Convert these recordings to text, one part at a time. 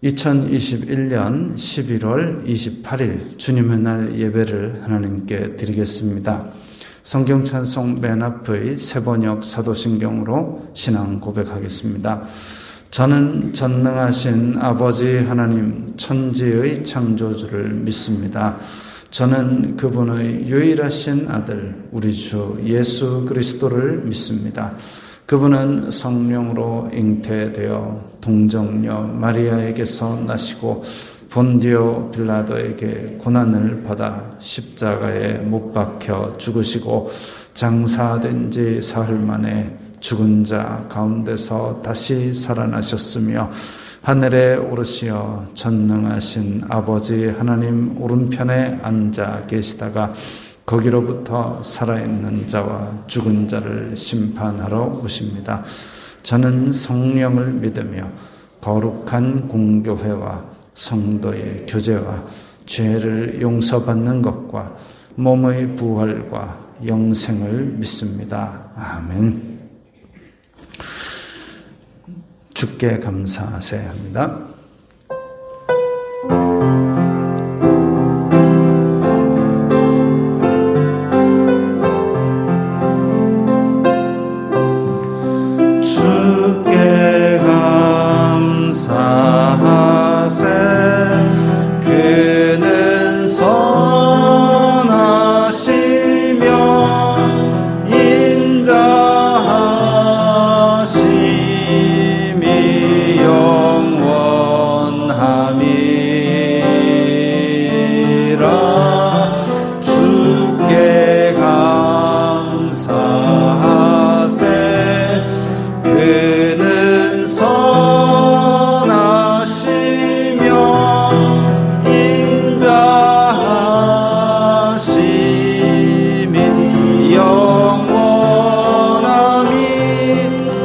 2021년 11월 28일 주님의 날 예배를 하나님께 드리겠습니다. 성경 찬송 맨 앞의 세번역 사도신경으로 신앙 고백하겠습니다. 저는 전능하신 아버지 하나님 천지의 창조주를 믿습니다. 저는 그분의 유일하신 아들 우리 주 예수 그리스도를 믿습니다. 그분은 성령으로 잉태되어 동정녀 마리아에게서 나시고 본디오 빌라도에게 고난을 받아 십자가에 못 박혀 죽으시고 장사된 지 사흘 만에 죽은 자 가운데서 다시 살아나셨으며 하늘에 오르시어 전능하신 아버지 하나님 오른편에 앉아 계시다가 거기로부터 살아있는 자와 죽은 자를 심판하러 오십니다. 저는 성령을 믿으며 거룩한 공교회와 성도의 교제와 죄를 용서받는 것과 몸의 부활과 영생을 믿습니다. 아멘. 주께 감사하셔야 합니다. 주께 감사하세 그는 선하시며 인자하심이 영원함이라. 주께 감사하세 그는 선하시며 인자하심이 영원함이.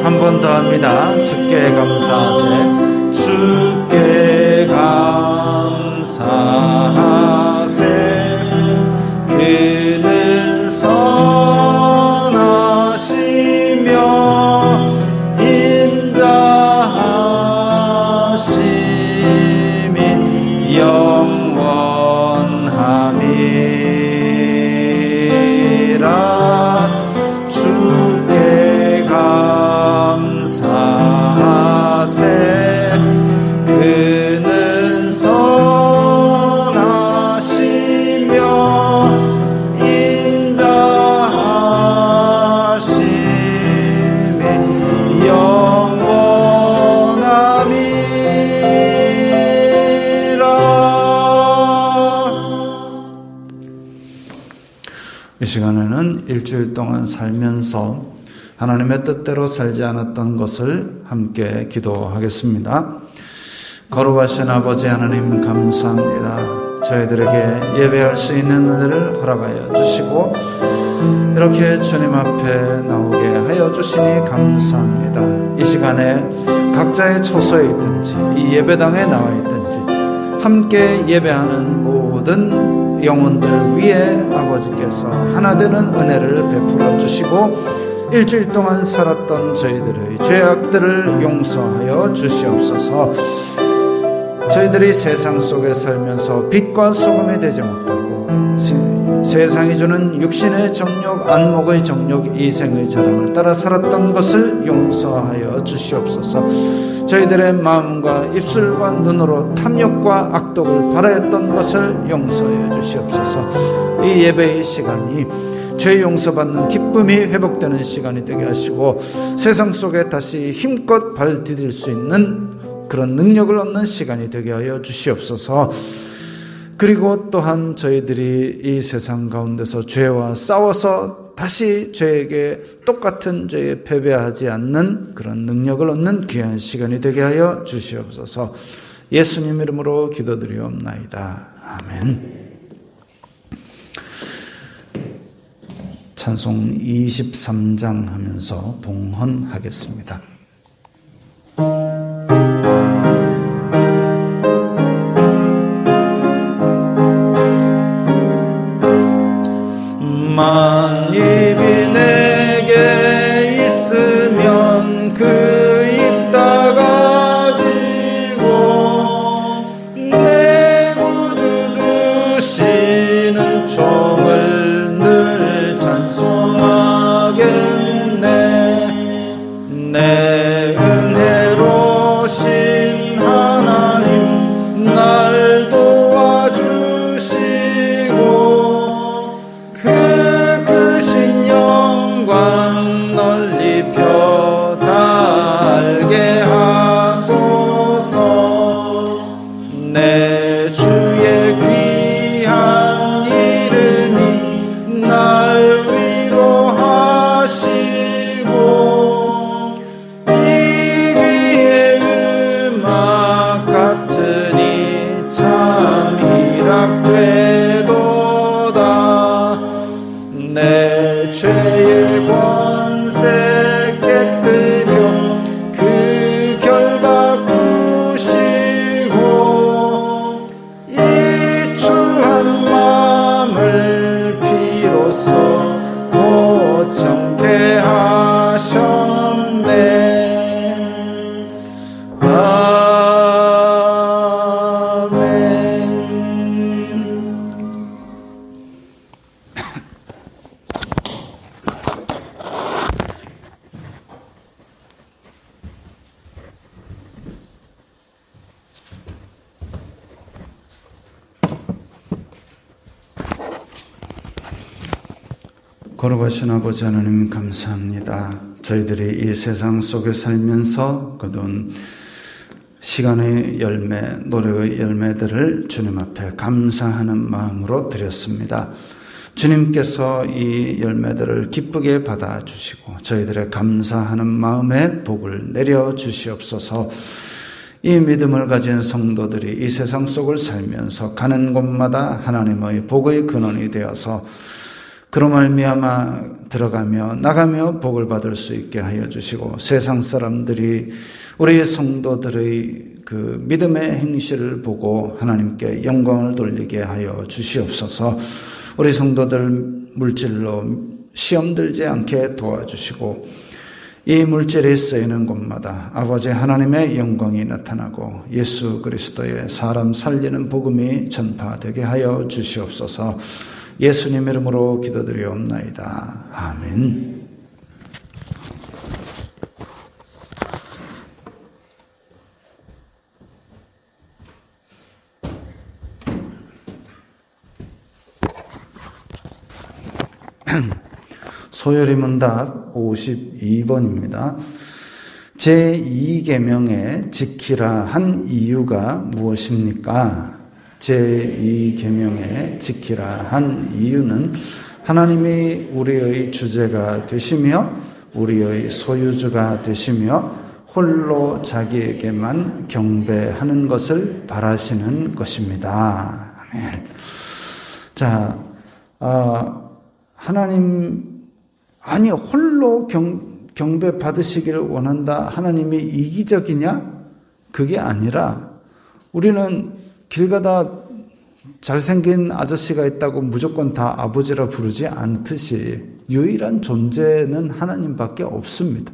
한 번 더 합니다. 주께 감사하세 주께 감사하세 그는 선하시며 인자하심이 영원함이라. 주께 감사하세 그는 선하시며 인자하심이 영원함이라. 이 시간에는 일주일 동안 살면서 하나님의 뜻대로 살지 않았던 것을 함께 기도하겠습니다. 거룩하신 아버지 하나님 감사합니다. 저희들에게 예배할 수 있는 은혜를 허락하여 주시고 이렇게 주님 앞에 나오게 하여 주시니 감사합니다. 이 시간에 각자의 처소에 있든지 이 예배당에 나와 있든지 함께 예배하는 모든 영혼들 위에 아버지께서 하나 되는 은혜를 베풀어 주시고 일주일 동안 살았던 저희들의 죄악들을 용서하여 주시옵소서. 저희들이 세상 속에 살면서 빛과 소금이 되지 못하고 세상이 주는 육신의 정욕, 안목의 정욕, 이생의 자랑을 따라 살았던 것을 용서하여 주시옵소서. 저희들의 마음과 입술과 눈으로 탐욕과 악독을 바라였던 것을 용서해 주시옵소서. 이 예배의 시간이 죄 용서받는 기쁨이 회복되는 시간이 되게 하시고 세상 속에 다시 힘껏 발 디딜 수 있는 그런 능력을 얻는 시간이 되게 하여 주시옵소서. 그리고 또한 저희들이 이 세상 가운데서 죄와 싸워서 다시 죄에게 똑같은 죄에 패배하지 않는 그런 능력을 얻는 귀한 시간이 되게 하여 주시옵소서. 예수님 이름으로 기도드리옵나이다. 아멘. 찬송 23장 하면서 봉헌하겠습니다. 만입이 내게 있으면 그 입 다 가지 내 죄의 권세 깨뜨려 그 결박 푸시고 이 추한 마음을 비로소 고정케 하셨네. 거룩하신 아버지 하나님 감사합니다. 저희들이 이 세상 속에 살면서 거둔 시간의 열매, 노력의 열매들을 주님 앞에 감사하는 마음으로 드렸습니다. 주님께서 이 열매들을 기쁘게 받아주시고 저희들의 감사하는 마음에 복을 내려주시옵소서. 이 믿음을 가진 성도들이 이 세상 속을 살면서 가는 곳마다 하나님의 복의 근원이 되어서 그로 말미암아 들어가며 나가며 복을 받을 수 있게 하여 주시고 세상 사람들이 우리 성도들의 그 믿음의 행실을 보고 하나님께 영광을 돌리게 하여 주시옵소서. 우리 성도들 물질로 시험 들지 않게 도와주시고 이 물질이 쓰이는 곳마다 아버지 하나님의 영광이 나타나고 예수 그리스도의 사람 살리는 복음이 전파되게 하여 주시옵소서. 예수님 이름으로 기도드리옵나이다. 아멘. 소요리 문답 52번입니다. 제2계명에 지키라 한 이유가 무엇입니까? 제2계명에 지키라 한 이유는 하나님이 우리의 주제가 되시며 우리의 소유주가 되시며 홀로 자기에게만 경배하는 것을 바라시는 것입니다. 아멘. 자, 하나님 아니 홀로 경배 받으시기를 원한다. 하나님이 이기적이냐? 그게 아니라 우리는 길 가다 잘생긴 아저씨가 있다고 무조건 다 아버지라 부르지 않듯이 유일한 존재는 하나님밖에 없습니다.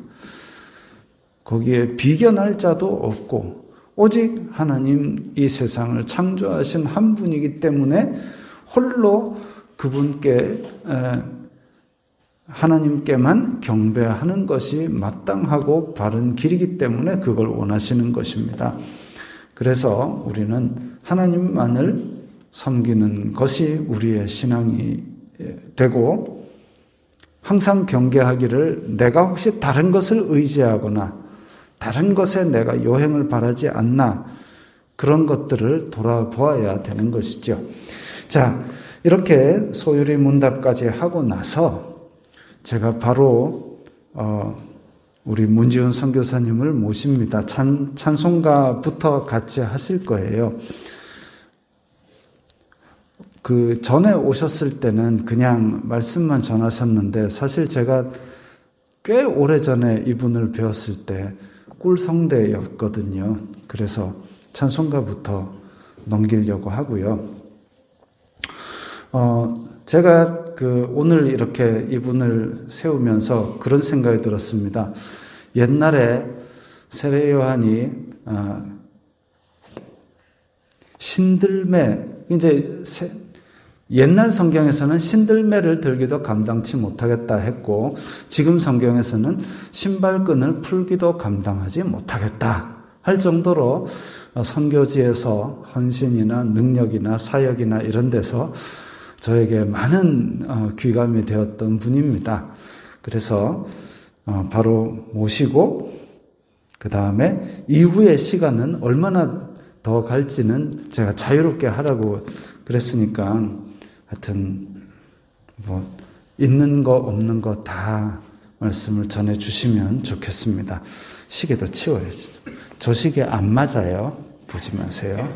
거기에 비견할 자도 없고 오직 하나님 이 세상을 창조하신 한 분이기 때문에 홀로 그분께 하나님께만 경배하는 것이 마땅하고 바른 길이기 때문에 그걸 원하시는 것입니다. 그래서 우리는 하나님만을 섬기는 것이 우리의 신앙이 되고 항상 경계하기를 내가 혹시 다른 것을 의지하거나 다른 것에 내가 요행을 바라지 않나 그런 것들을 돌아보아야 되는 것이죠. 자, 이렇게 소유리 문답까지 하고 나서 제가 바로 우리 문지훈 선교사님을 모십니다. 찬송가부터 같이 하실 거예요. 그 전에 오셨을 때는 그냥 말씀만 전하셨는데 사실 제가 꽤 오래전에 이분을 배웠을 때 꿀성대였거든요. 그래서 찬송가부터 넘기려고 하고요. 제가 오늘 이렇게 이분을 세우면서 그런 생각이 들었습니다. 옛날에 세례 요한이 신들매, 이제 옛날 성경에서는 신들매를 들기도 감당치 못하겠다 했고 지금 성경에서는 신발끈을 풀기도 감당하지 못하겠다 할 정도로 선교지에서 헌신이나 능력이나 사역이나 이런 데서 저에게 많은 귀감이 되었던 분입니다. 그래서 바로 모시고 그 다음에 이후의 시간은 얼마나 더 갈지는 제가 자유롭게 하라고 그랬으니까 하여튼 있는 거 없는 거 다 말씀을 전해 주시면 좋겠습니다. 시계도 치워야지. 저 시계 안 맞아요. 보지 마세요.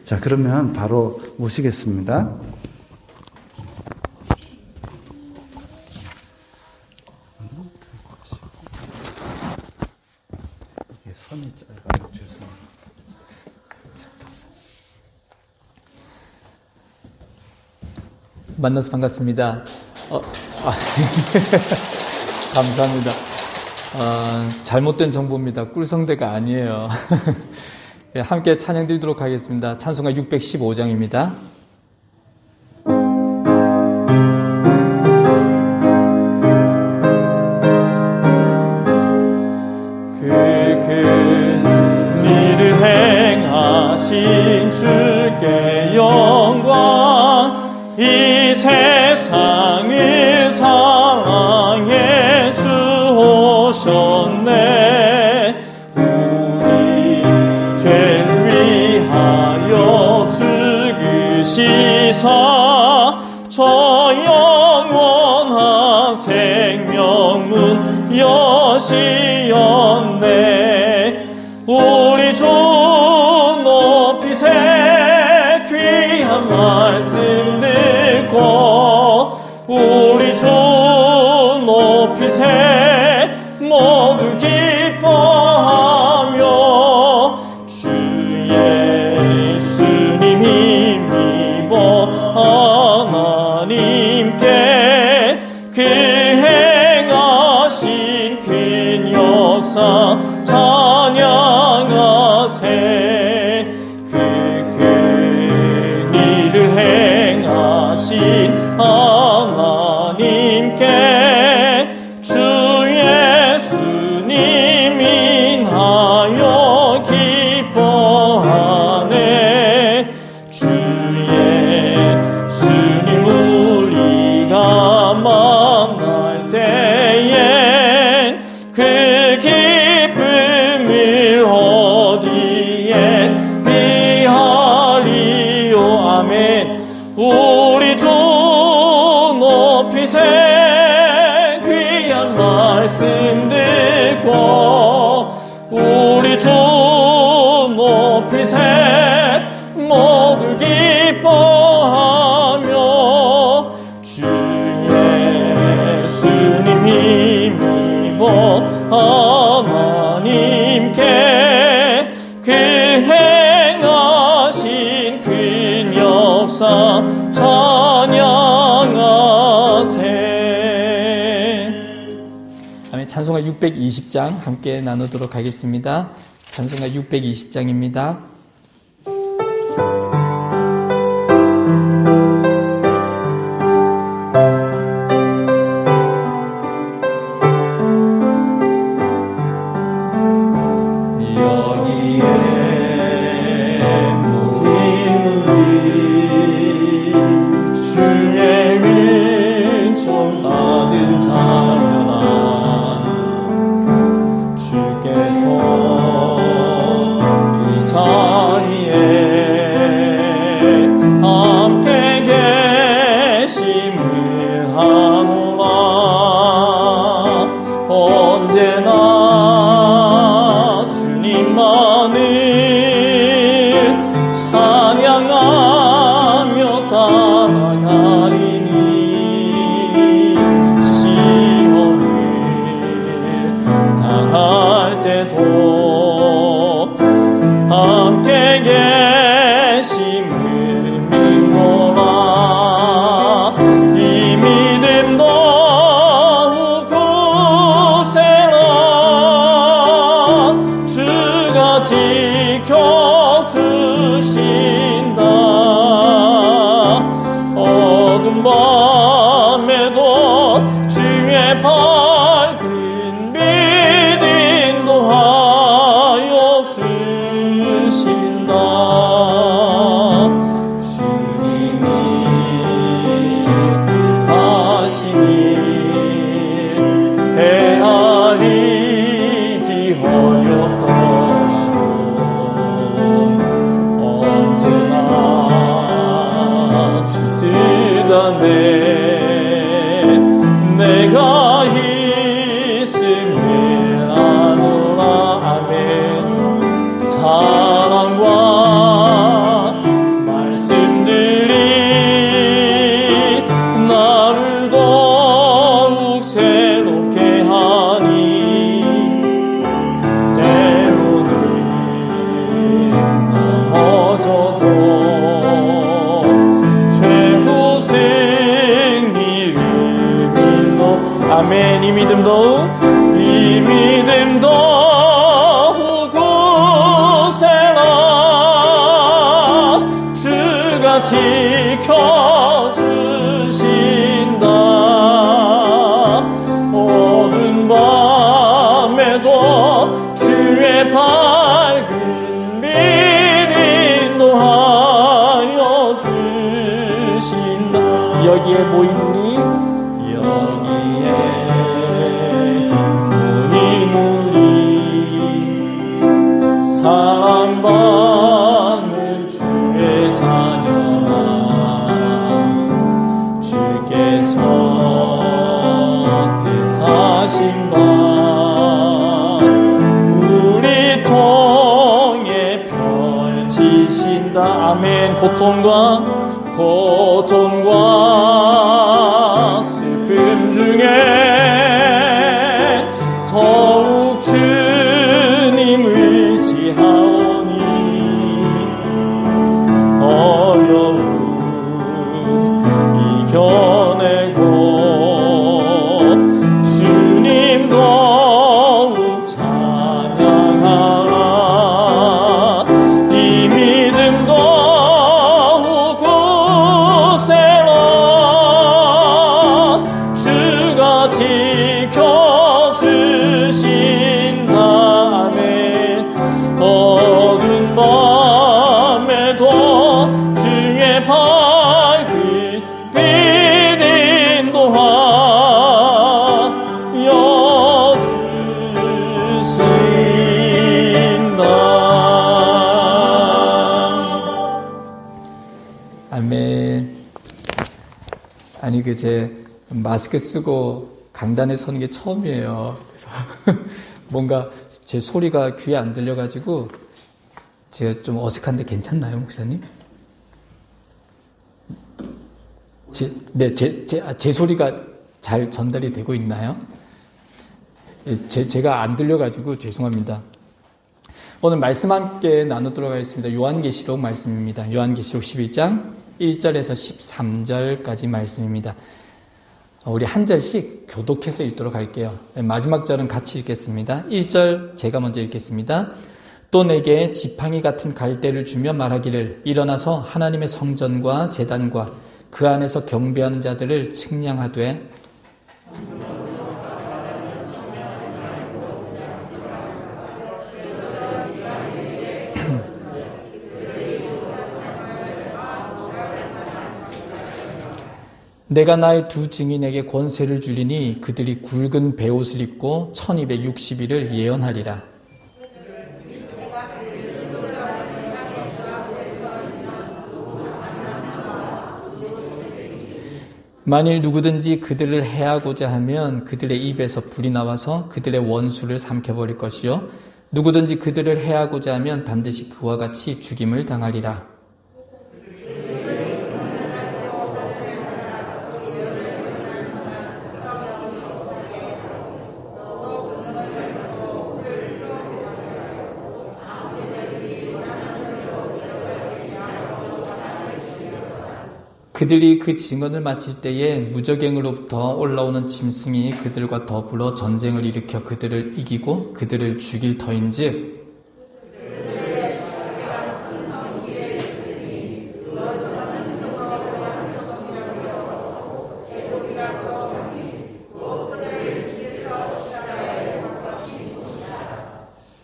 자, 그러면 바로 모시겠습니다. 선이 짧아요. 죄송합니다. 만나서 반갑습니다. 감사합니다. 잘못된 정보입니다. 꿀성대가 아니에요. 함께 찬양 드리도록 하겠습니다. 찬송가 615장입니다. 일을 행하신 주께 영광, 이 세상을 사랑해 주오셨네. 우리 죄를 위하여 죽으시사 저 영원한 생명문 여시었네. 우리 주 높이세 귀한 말씀 듣고, 우리 주 높이세 모두 기뻐하며, 주 예수님 힘입어 하나님께 그 행하신 큰 역사 찬양하세. 그 큰 일을 행하신 하나님께 주 예수님 인하여 기뻐하네. 주 예수님 우리가 만날 때엔 그 기쁨을 어디에 비하리요. 아멘. 우리 주 높이세 귀한 말씀 듣고, 우리 주 높이세 모두 기뻐하며, 주 예수님 힘입어 하나님께 그 행하신 큰 역사 찬양하세. 아멘. 찬송가 620장 함께 나누도록 하겠습니다. 찬송가 620장입니다. 언제나 주님만을 찬양하며 따라가리니, 시험을 당할 때도 함께 계심을 믿노라. 이 믿음 더욱 굳세라. 주가 지켜주신다. 어두운 밤에도 주의 밝은 빛 인도하여 주신다. 주님이 뜻하시니 헤아리기 어렵더라도 언제나 주 뜻 안에 아멘. 이 믿음 더욱 굳세라. 주가 지켜주신다. 어두운 밤에도 주의 밝은 빛 인도하여 주신다. 여기에 모인 우리 사랑받는 주의 자녀라. 주께서 뜻하신 바 우리 통해 펼치신다. 아멘. 고통과 슬픔 중에 더욱 주님 의지하오니 어려움 이겨내고 주님 더욱 찬양하라. 이 믿음 더욱 굳세라. 주가 지켜주신다. 아멘. 어두운 밤에도 주의 밝은 빛 인도하여 주신다. 아멘. 아니 제 마스크 쓰고 강단에 서는 게 처음이에요. 그래서 뭔가 제 소리가 귀에 안 들려가지고 제가 좀 어색한데 괜찮나요, 목사님? 제 소리가 잘 전달이 되고 있나요? 제가 안 들려가지고 죄송합니다. 오늘 말씀 함께 나누도록 하겠습니다. 요한계시록 말씀입니다. 요한계시록 11장 1절에서 13절까지 말씀입니다. 우리 한 절씩 교독해서 읽도록 할게요. 마지막 절은 같이 읽겠습니다. 1절 제가 먼저 읽겠습니다. 또 내게 지팡이 같은 갈대를 주며 말하기를 일어나서 하나님의 성전과 제단과 그 안에서 경배하는 자들을 측량하되 내가 나의 두 증인에게 권세를 주리니 그들이 굵은 베옷을 입고 1260일을 예언하리라. 만일 누구든지 그들을 해하고자 하면 그들의 입에서 불이 나와서 그들의 원수를 삼켜버릴 것이요 누구든지 그들을 해하고자 하면 반드시 그와 같이 죽임을 당하리라. 그들이 그 증언을 마칠 때에 무저갱으로부터 올라오는 짐승이 그들과 더불어 전쟁을 일으켜 그들을 이기고 그들을 죽일 터인즉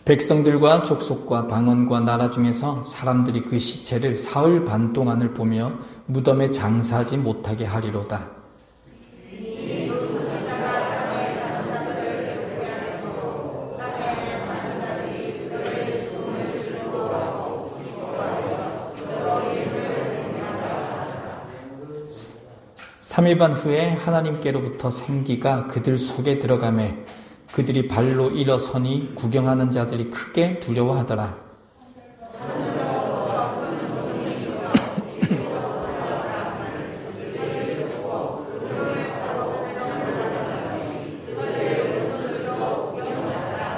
백성들과 족속과 방언과 나라 중에서 사람들이 그 시체를 사흘 반 동안을 보며 무덤에 장사하지 못하게 하리로다. 삼일반 후에 하나님께로부터 생기가 그들 속에 들어가매 그들이 발로 일어서니 구경하는 자들이 크게 두려워하더라.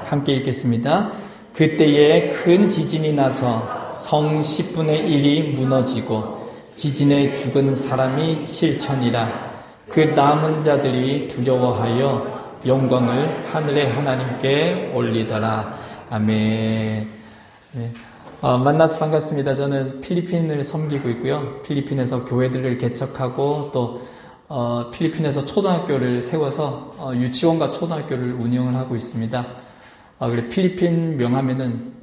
함께 읽겠습니다. 그때에 큰 지진이 나서 성 10분의 1이 무너지고 지진에 죽은 사람이 7천이라. 그 남은 자들이 두려워하여 영광을 하늘의 하나님께 올리더라. 아멘. 네. 만나서 반갑습니다. 저는 필리핀을 섬기고 있고요. 필리핀에서 교회들을 개척하고 또 필리핀에서 초등학교를 세워서 유치원과 초등학교를 운영을 하고 있습니다. 그래 필리핀 명함에는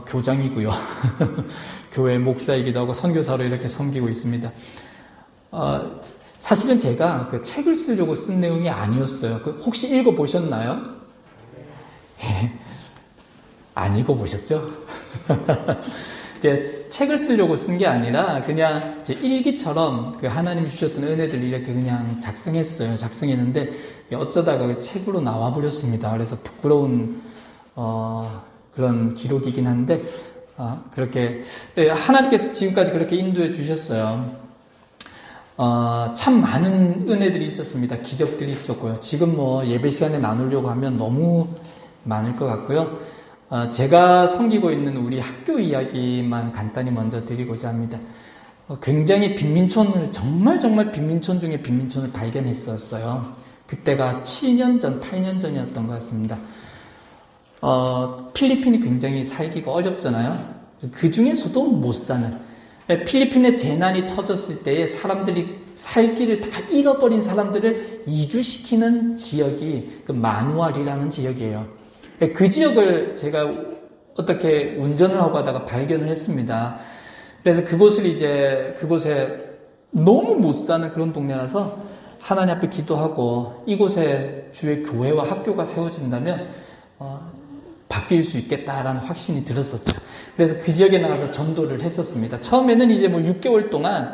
교장이고요. 교회 목사이기도 하고 선교사로 이렇게 섬기고 있습니다. 사실은 제가 그 책을 쓰려고 쓴 내용이 아니었어요. 혹시 읽어보셨나요? 안 읽어보셨죠? 제 책을 쓰려고 쓴 게 아니라 그냥 제 일기처럼 그 하나님이 주셨던 은혜들을 이렇게 그냥 작성했어요. 작성했는데 어쩌다가 책으로 나와버렸습니다. 그래서 부끄러운 그런 기록이긴 한데 그렇게 하나님께서 지금까지 그렇게 인도해 주셨어요. 참 많은 은혜들이 있었습니다. 기적들이 있었고요. 지금 예배 시간에 나누려고 하면 너무 많을 것 같고요. 제가 섬기고 있는 우리 학교 이야기만 간단히 먼저 드리고자 합니다. 굉장히 빈민촌을 정말 빈민촌 중에 빈민촌을 발견했었어요. 그때가 7년 전, 8년 전이었던 것 같습니다. 필리핀이 굉장히 살기가 어렵잖아요. 그 중에서도 못 사는, 필리핀에 재난이 터졌을 때에 사람들이 살 길을 다 잃어버린 사람들을 이주시키는 지역이 그 마누알이라는 지역이에요. 그 지역을 제가 어떻게 운전을 하고 하다가 발견을 했습니다. 그래서 그곳에 너무 못 사는 그런 동네라서 하나님 앞에 기도하고 이곳에 주의 교회와 학교가 세워진다면 바뀔 수 있겠다라는 확신이 들었었죠. 그래서 그 지역에 나가서 전도를 했었습니다. 처음에는 이제 6개월 동안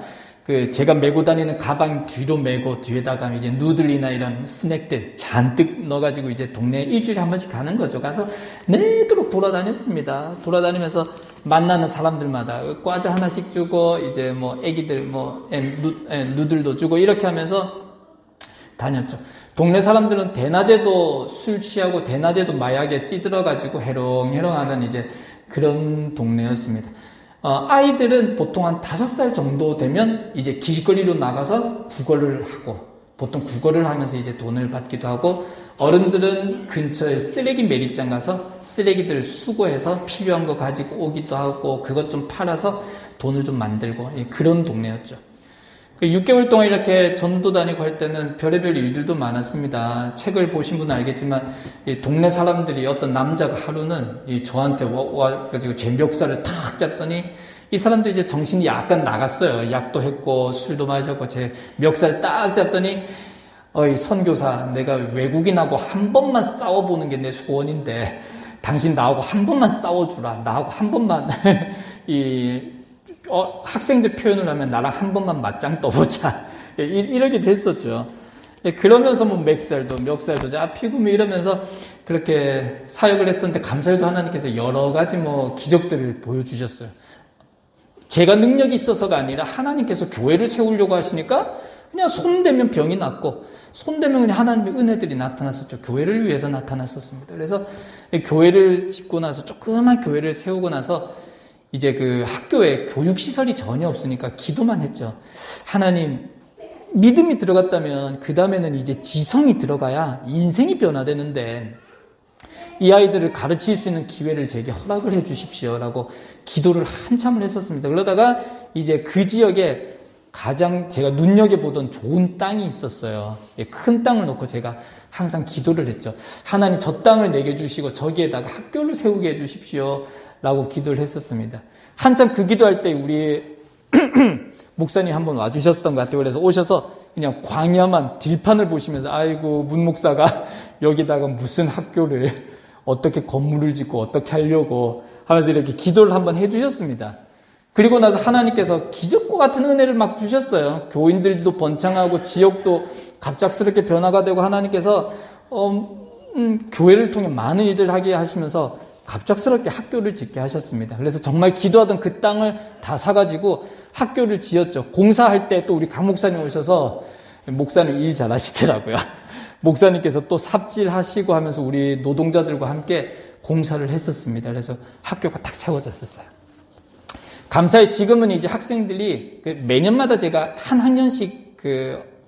제가 메고 다니는 가방 뒤로 메고 뒤에다가 이제 누들이나 이런 스낵들 잔뜩 넣어가지고 이제 동네에 일주일에 한 번씩 가는 거죠. 가서 내도록 돌아다녔습니다. 돌아다니면서 만나는 사람들마다 과자 하나씩 주고 이제 애기들 누들도 주고 이렇게 하면서 다녔죠. 동네 사람들은 대낮에도 술 취하고 대낮에도 마약에 찌들어가지고 해롱해롱하는 이제 그런 동네였습니다. 아이들은 보통 한 5살 정도 되면 이제 길거리로 나가서 국어를 하고, 보통 국어를 하면서 이제 돈을 받기도 하고, 어른들은 근처에 쓰레기 매립장 가서 쓰레기들 수거해서 필요한 거 가지고 오기도 하고, 그것 좀 팔아서 돈을 좀 만들고, 그런 동네였죠. 6개월 동안 이렇게 전도 다니고 할 때는 별의별 일들도 많았습니다. 책을 보신 분은 알겠지만 이 동네 사람들이 어떤 남자가 하루는 저한테 와가지고 제 멱살을 탁 잡더니 이 사람도 이제 정신이 약간 나갔어요. 약도 했고 술도 마셨고 제 멱살 딱 잡더니 선교사, 내가 외국인하고 한 번만 싸워보는 게 내 소원인데 당신 나하고 한 번만 싸워주라. 나하고 한 번만 학생들 표현을 하면 나랑 한 번만 맞짱 떠보자. 이렇게 됐었죠. 그러면서 멱살도 잡히고 이러면서 그렇게 사역을 했었는데 감사히도 하나님께서 여러 가지 기적들을 보여주셨어요. 제가 능력이 있어서가 아니라 하나님께서 교회를 세우려고 하시니까 그냥 손대면 병이 낫고 손대면 그냥 하나님의 은혜들이 나타났었죠. 교회를 위해서 나타났었습니다. 그래서 교회를 짓고 나서 조그만 교회를 세우고 나서 이제 그 학교에 교육시설이 전혀 없으니까 기도만 했죠. 하나님, 믿음이 들어갔다면 그 다음에는 이제 지성이 들어가야 인생이 변화되는데 이 아이들을 가르칠 수 있는 기회를 제게 허락을 해 주십시오라고 기도를 한참을 했었습니다. 그러다가 이제 그 지역에 가장 제가 눈여겨보던 좋은 땅이 있었어요. 큰 땅을 놓고 제가 항상 기도를 했죠. 하나님 저 땅을 내게 주시고 저기에다가 학교를 세우게 해 주십시오 라고 기도를 했었습니다. 한참 그 기도할 때 우리 목사님 한번 와주셨던 것 같아요. 그래서 오셔서 그냥 광야만 들판을 보시면서 아이고 문 목사가 여기다가 무슨 학교를 어떻게 건물을 짓고 어떻게 하려고 하면서 이렇게 기도를 한번 해주셨습니다. 그리고 나서 하나님께서 기적과 같은 은혜를 막 주셨어요. 교인들도 번창하고 지역도 갑작스럽게 변화가 되고 하나님께서 교회를 통해 많은 일들을 하게 하시면서 갑작스럽게 학교를 짓게 하셨습니다. 그래서 정말 기도하던 그 땅을 다 사가지고 학교를 지었죠. 공사할 때 또 우리 강 목사님 오셔서 목사님 일 잘하시더라고요. 목사님께서 또 삽질하시고 하면서 우리 노동자들과 함께 공사를 했었습니다. 그래서 학교가 딱 세워졌었어요. 감사히 지금은 이제 학생들이 매년마다 제가 한 학년씩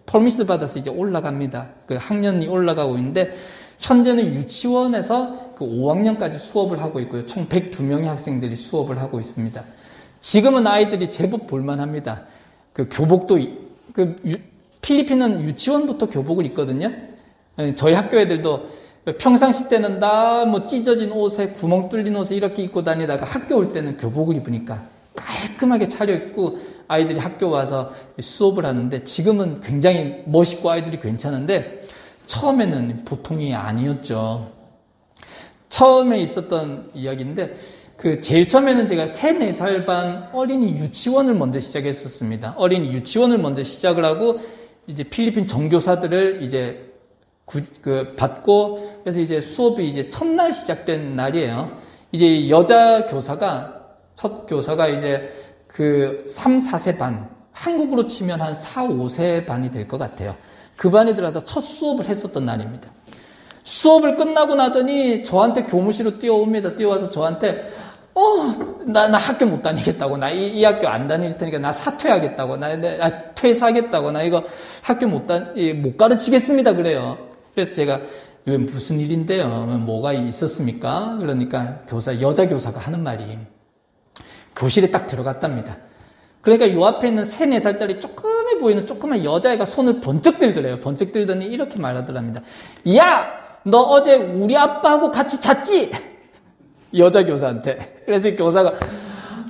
퍼미스 받아서 이제 올라갑니다. 그 학년이 올라가고 있는데 현재는 유치원에서 그 5학년까지 수업을 하고 있고요. 총 102명의 학생들이 수업을 하고 있습니다. 지금은 아이들이 제법 볼만합니다. 그 교복도 필리핀은 유치원부터 교복을 입거든요. 저희 학교 애들도 평상시 때는 다 뭐 찢어진 옷에 구멍 뚫린 옷에 이렇게 입고 다니다가 학교 올 때는 교복을 입으니까 깔끔하게 차려입고 아이들이 학교 와서 수업을 하는데 지금은 굉장히 멋있고 아이들이 괜찮은데 처음에는 보통이 아니었죠. 처음에 있었던 이야기인데 제일 처음에는 제가 3, 4살 반 어린이 유치원을 먼저 시작했었습니다. 어린이 유치원을 먼저 시작을 하고 이제 필리핀 정교사들을 이제 받고 그래서 이제 수업이 이제 첫날 시작된 날이에요. 이제 여자 교사가 첫 교사가 이제 3, 4세 반 한국으로 치면 한 4, 5세 반이 될 것 같아요. 그 반에 들어가서 첫 수업을 했었던 날입니다. 수업을 끝나고 나더니 저한테 교무실로 뛰어옵니다. 뛰어와서 저한테 나 학교 못 다니겠다고. 나 이 학교 안 다닐 테니까 나 사퇴하겠다고. 나 퇴사하겠다고. 나 이거 학교 못 가르치겠습니다. 그래요. 그래서 제가 왜 무슨 일인데요? 뭐가 있었습니까? 그러니까 여자 교사가 하는 말이 교실에 딱 들어갔답니다. 그러니까 요 앞에 있는 3, 4살짜리 조그매 보이는 조그만 여자애가 손을 번쩍 들더래요. 번쩍 들더니 이렇게 말하더랍니다. 야! 너 어제 우리 아빠하고 같이 잤지? 여자 교사한테. 그래서 교사가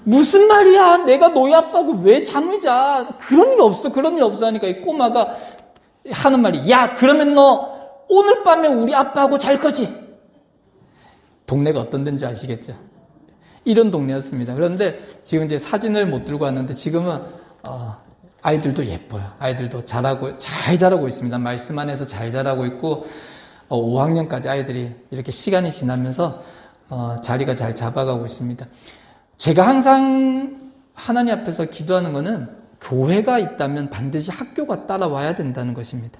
무슨 말이야? 내가 너희 아빠하고 왜 잠을 자? 그런 일 없어 하니까 이 꼬마가 하는 말이 야! 그러면 너 오늘 밤에 우리 아빠하고 잘 거지? 동네가 어떤 데인지 아시겠죠? 이런 동네였습니다. 그런데 지금 이제 사진을 못 들고 왔는데 지금은 아이들도 예뻐요. 아이들도 잘 자라고 있습니다. 말씀 안에서 잘 자라고 있고 5학년까지 아이들이 이렇게 시간이 지나면서 자리가 잘 잡아가고 있습니다. 제가 항상 하나님 앞에서 기도하는 것은 교회가 있다면 반드시 학교가 따라와야 된다는 것입니다.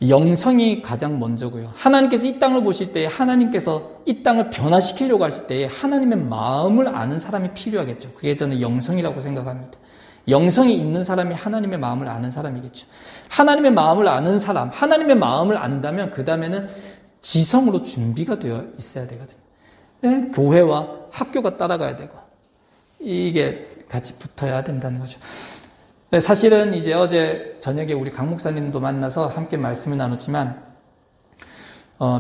영성이 가장 먼저고요. 하나님께서 이 땅을 보실 때에 하나님께서 이 땅을 변화시키려고 하실 때에 하나님의 마음을 아는 사람이 필요하겠죠. 그게 저는 영성이라고 생각합니다. 영성이 있는 사람이 하나님의 마음을 아는 사람이겠죠. 하나님의 마음을 아는 사람, 하나님의 마음을 안다면 그 다음에는 지성으로 준비가 되어 있어야 되거든요. 네? 교회와 학교가 따라가야 되고 이게 같이 붙어야 된다는 거죠. 사실은 이제 어제 저녁에 우리 강 목사님도 만나서 함께 말씀을 나눴지만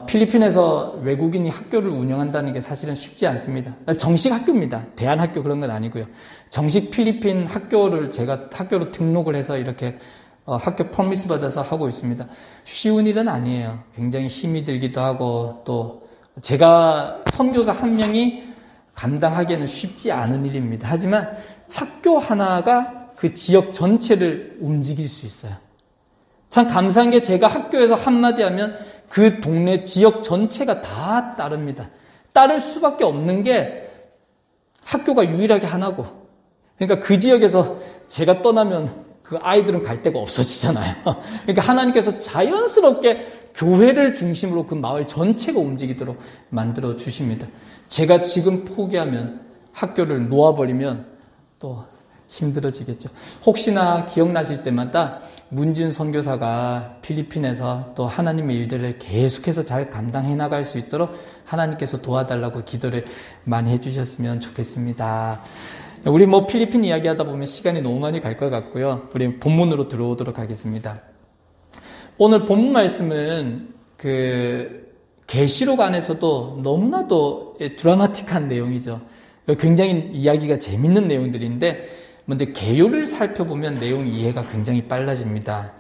필리핀에서 외국인이 학교를 운영한다는 게 사실은 쉽지 않습니다. 정식 학교입니다. 대안학교 그런 건 아니고요. 정식 필리핀 학교를 제가 학교로 등록을 해서 이렇게 학교 퍼미스 받아서 하고 있습니다. 쉬운 일은 아니에요. 굉장히 힘이 들기도 하고 또 제가 선교사 한 명이 감당하기에는 쉽지 않은 일입니다. 하지만 학교 하나가 그 지역 전체를 움직일 수 있어요. 참 감사한 게 제가 학교에서 한마디 하면 그 동네 지역 전체가 다 따릅니다. 따를 수밖에 없는 게 학교가 유일하게 하나고 그러니까 그 지역에서 제가 떠나면 그 아이들은 갈 데가 없어지잖아요. 그러니까 하나님께서 자연스럽게 교회를 중심으로 그 마을 전체가 움직이도록 만들어 주십니다. 제가 지금 포기하면 학교를 놓아버리면 또 힘들어지겠죠. 혹시나 기억나실 때마다 문준 선교사가 필리핀에서 또 하나님의 일들을 계속해서 잘 감당해 나갈 수 있도록 하나님께서 도와달라고 기도를 많이 해주셨으면 좋겠습니다. 우리 필리핀 이야기하다 보면 시간이 너무 많이 갈 것 같고요. 우리 본문으로 들어오도록 하겠습니다. 오늘 본문 말씀은 계시록 안에서도 너무나도 드라마틱한 내용이죠. 굉장히 이야기가 재밌는 내용들인데 먼저 개요를 살펴보면 내용 이해가 굉장히 빨라집니다.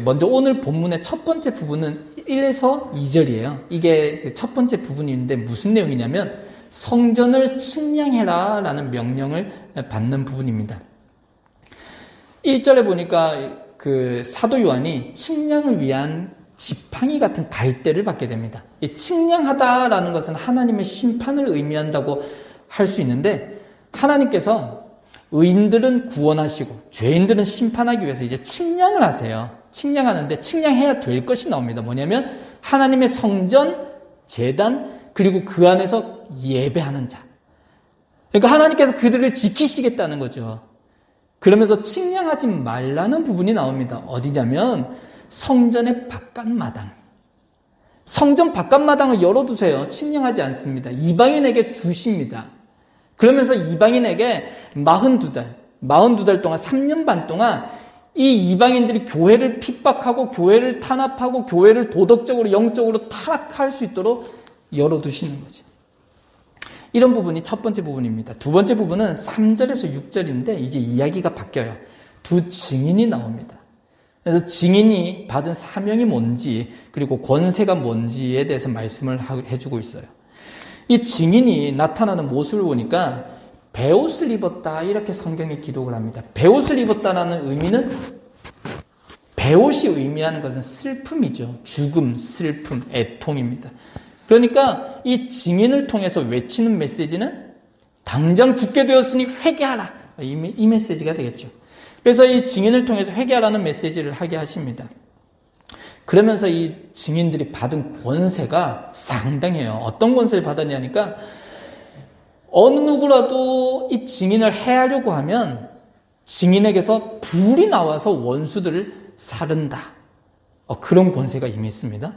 먼저 오늘 본문의 첫 번째 부분은 1에서 2절이에요. 이게 첫 번째 부분인데 무슨 내용이냐면 성전을 측량해라 라는 명령을 받는 부분입니다. 1절에 보니까 사도 요한이 측량을 위한 지팡이 같은 갈대를 받게 됩니다. 이 측량하다라는 것은 하나님의 심판을 의미한다고 할 수 있는데 하나님께서 의인들은 구원하시고 죄인들은 심판하기 위해서 이제 측량을 하세요. 측량하는데 측량해야 될 것이 나옵니다. 뭐냐면 하나님의 성전, 제단, 그리고 그 안에서 예배하는 자. 그러니까 하나님께서 그들을 지키시겠다는 거죠. 그러면서 측량하지 말라는 부분이 나옵니다. 어디냐면 성전의 바깥마당. 성전 바깥마당을 열어두세요. 측량하지 않습니다. 이방인에게 주십니다. 그러면서 이방인에게 42달 동안 3년 반 동안 이 이방인들이 교회를 핍박하고 교회를 탄압하고 교회를 도덕적으로 영적으로 타락할 수 있도록 열어두시는 거죠. 이런 부분이 첫 번째 부분입니다. 두 번째 부분은 3절에서 6절인데 이제 이야기가 바뀌어요. 두 증인이 나옵니다. 그래서 증인이 받은 사명이 뭔지 그리고 권세가 뭔지에 대해서 말씀을 해주고 있어요. 이 증인이 나타나는 모습을 보니까 베옷을 입었다 이렇게 성경에 기록을 합니다. 베옷을 입었다라는 의미는 베옷이 의미하는 것은 슬픔이죠. 죽음, 슬픔, 애통입니다. 그러니까 이 증인을 통해서 외치는 메시지는 당장 죽게 되었으니 회개하라. 이 메시지가 되겠죠. 그래서 이 증인을 통해서 회개하라는 메시지를 하게 하십니다. 그러면서 이 증인들이 받은 권세가 상당해요. 어떤 권세를 받았냐니까 어느 누구라도 이 증인을 해하려고 하면 증인에게서 불이 나와서 원수들을 사른다. 그런 권세가 이미 있습니다.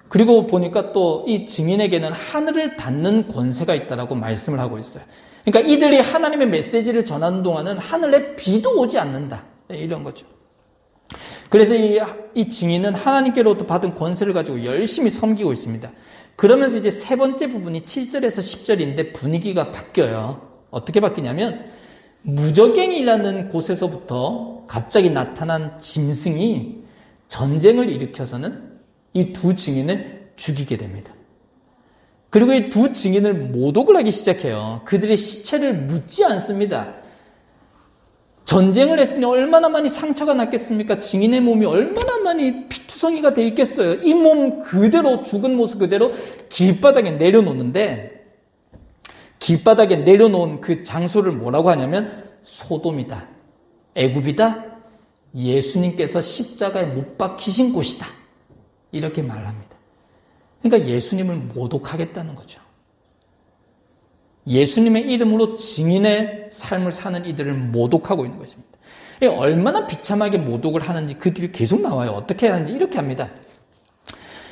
그리고 보니까 또 이 증인에게는 하늘을 닫는 권세가 있다라고 말씀을 하고 있어요. 그러니까 이들이 하나님의 메시지를 전하는 동안은 하늘에 비도 오지 않는다. 이런 거죠. 그래서 이 증인은 하나님께로부터 받은 권세를 가지고 열심히 섬기고 있습니다. 그러면서 이제 세 번째 부분이 7절에서 10절인데 분위기가 바뀌어요. 어떻게 바뀌냐면 무저갱이라는 곳에서부터 갑자기 나타난 짐승이 전쟁을 일으켜서는 이 두 증인을 죽이게 됩니다. 그리고 이 두 증인을 모독을 하기 시작해요. 그들의 시체를 묻지 않습니다. 전쟁을 했으니 얼마나 많이 상처가 났겠습니까? 증인의 몸이 얼마나 많이 피투성이가 돼 있겠어요. 이 몸 그대로 죽은 모습 그대로 길바닥에 내려놓는데 길바닥에 내려놓은 그 장소를 뭐라고 하냐면 소돔이다. 애굽이다. 예수님께서 십자가에 못 박히신 곳이다. 이렇게 말합니다. 그러니까 예수님을 모독하겠다는 거죠. 예수님의 이름으로 증인의 삶을 사는 이들을 모독하고 있는 것입니다. 얼마나 비참하게 모독을 하는지 그 뒤에 계속 나와요. 어떻게 하는지 이렇게 합니다.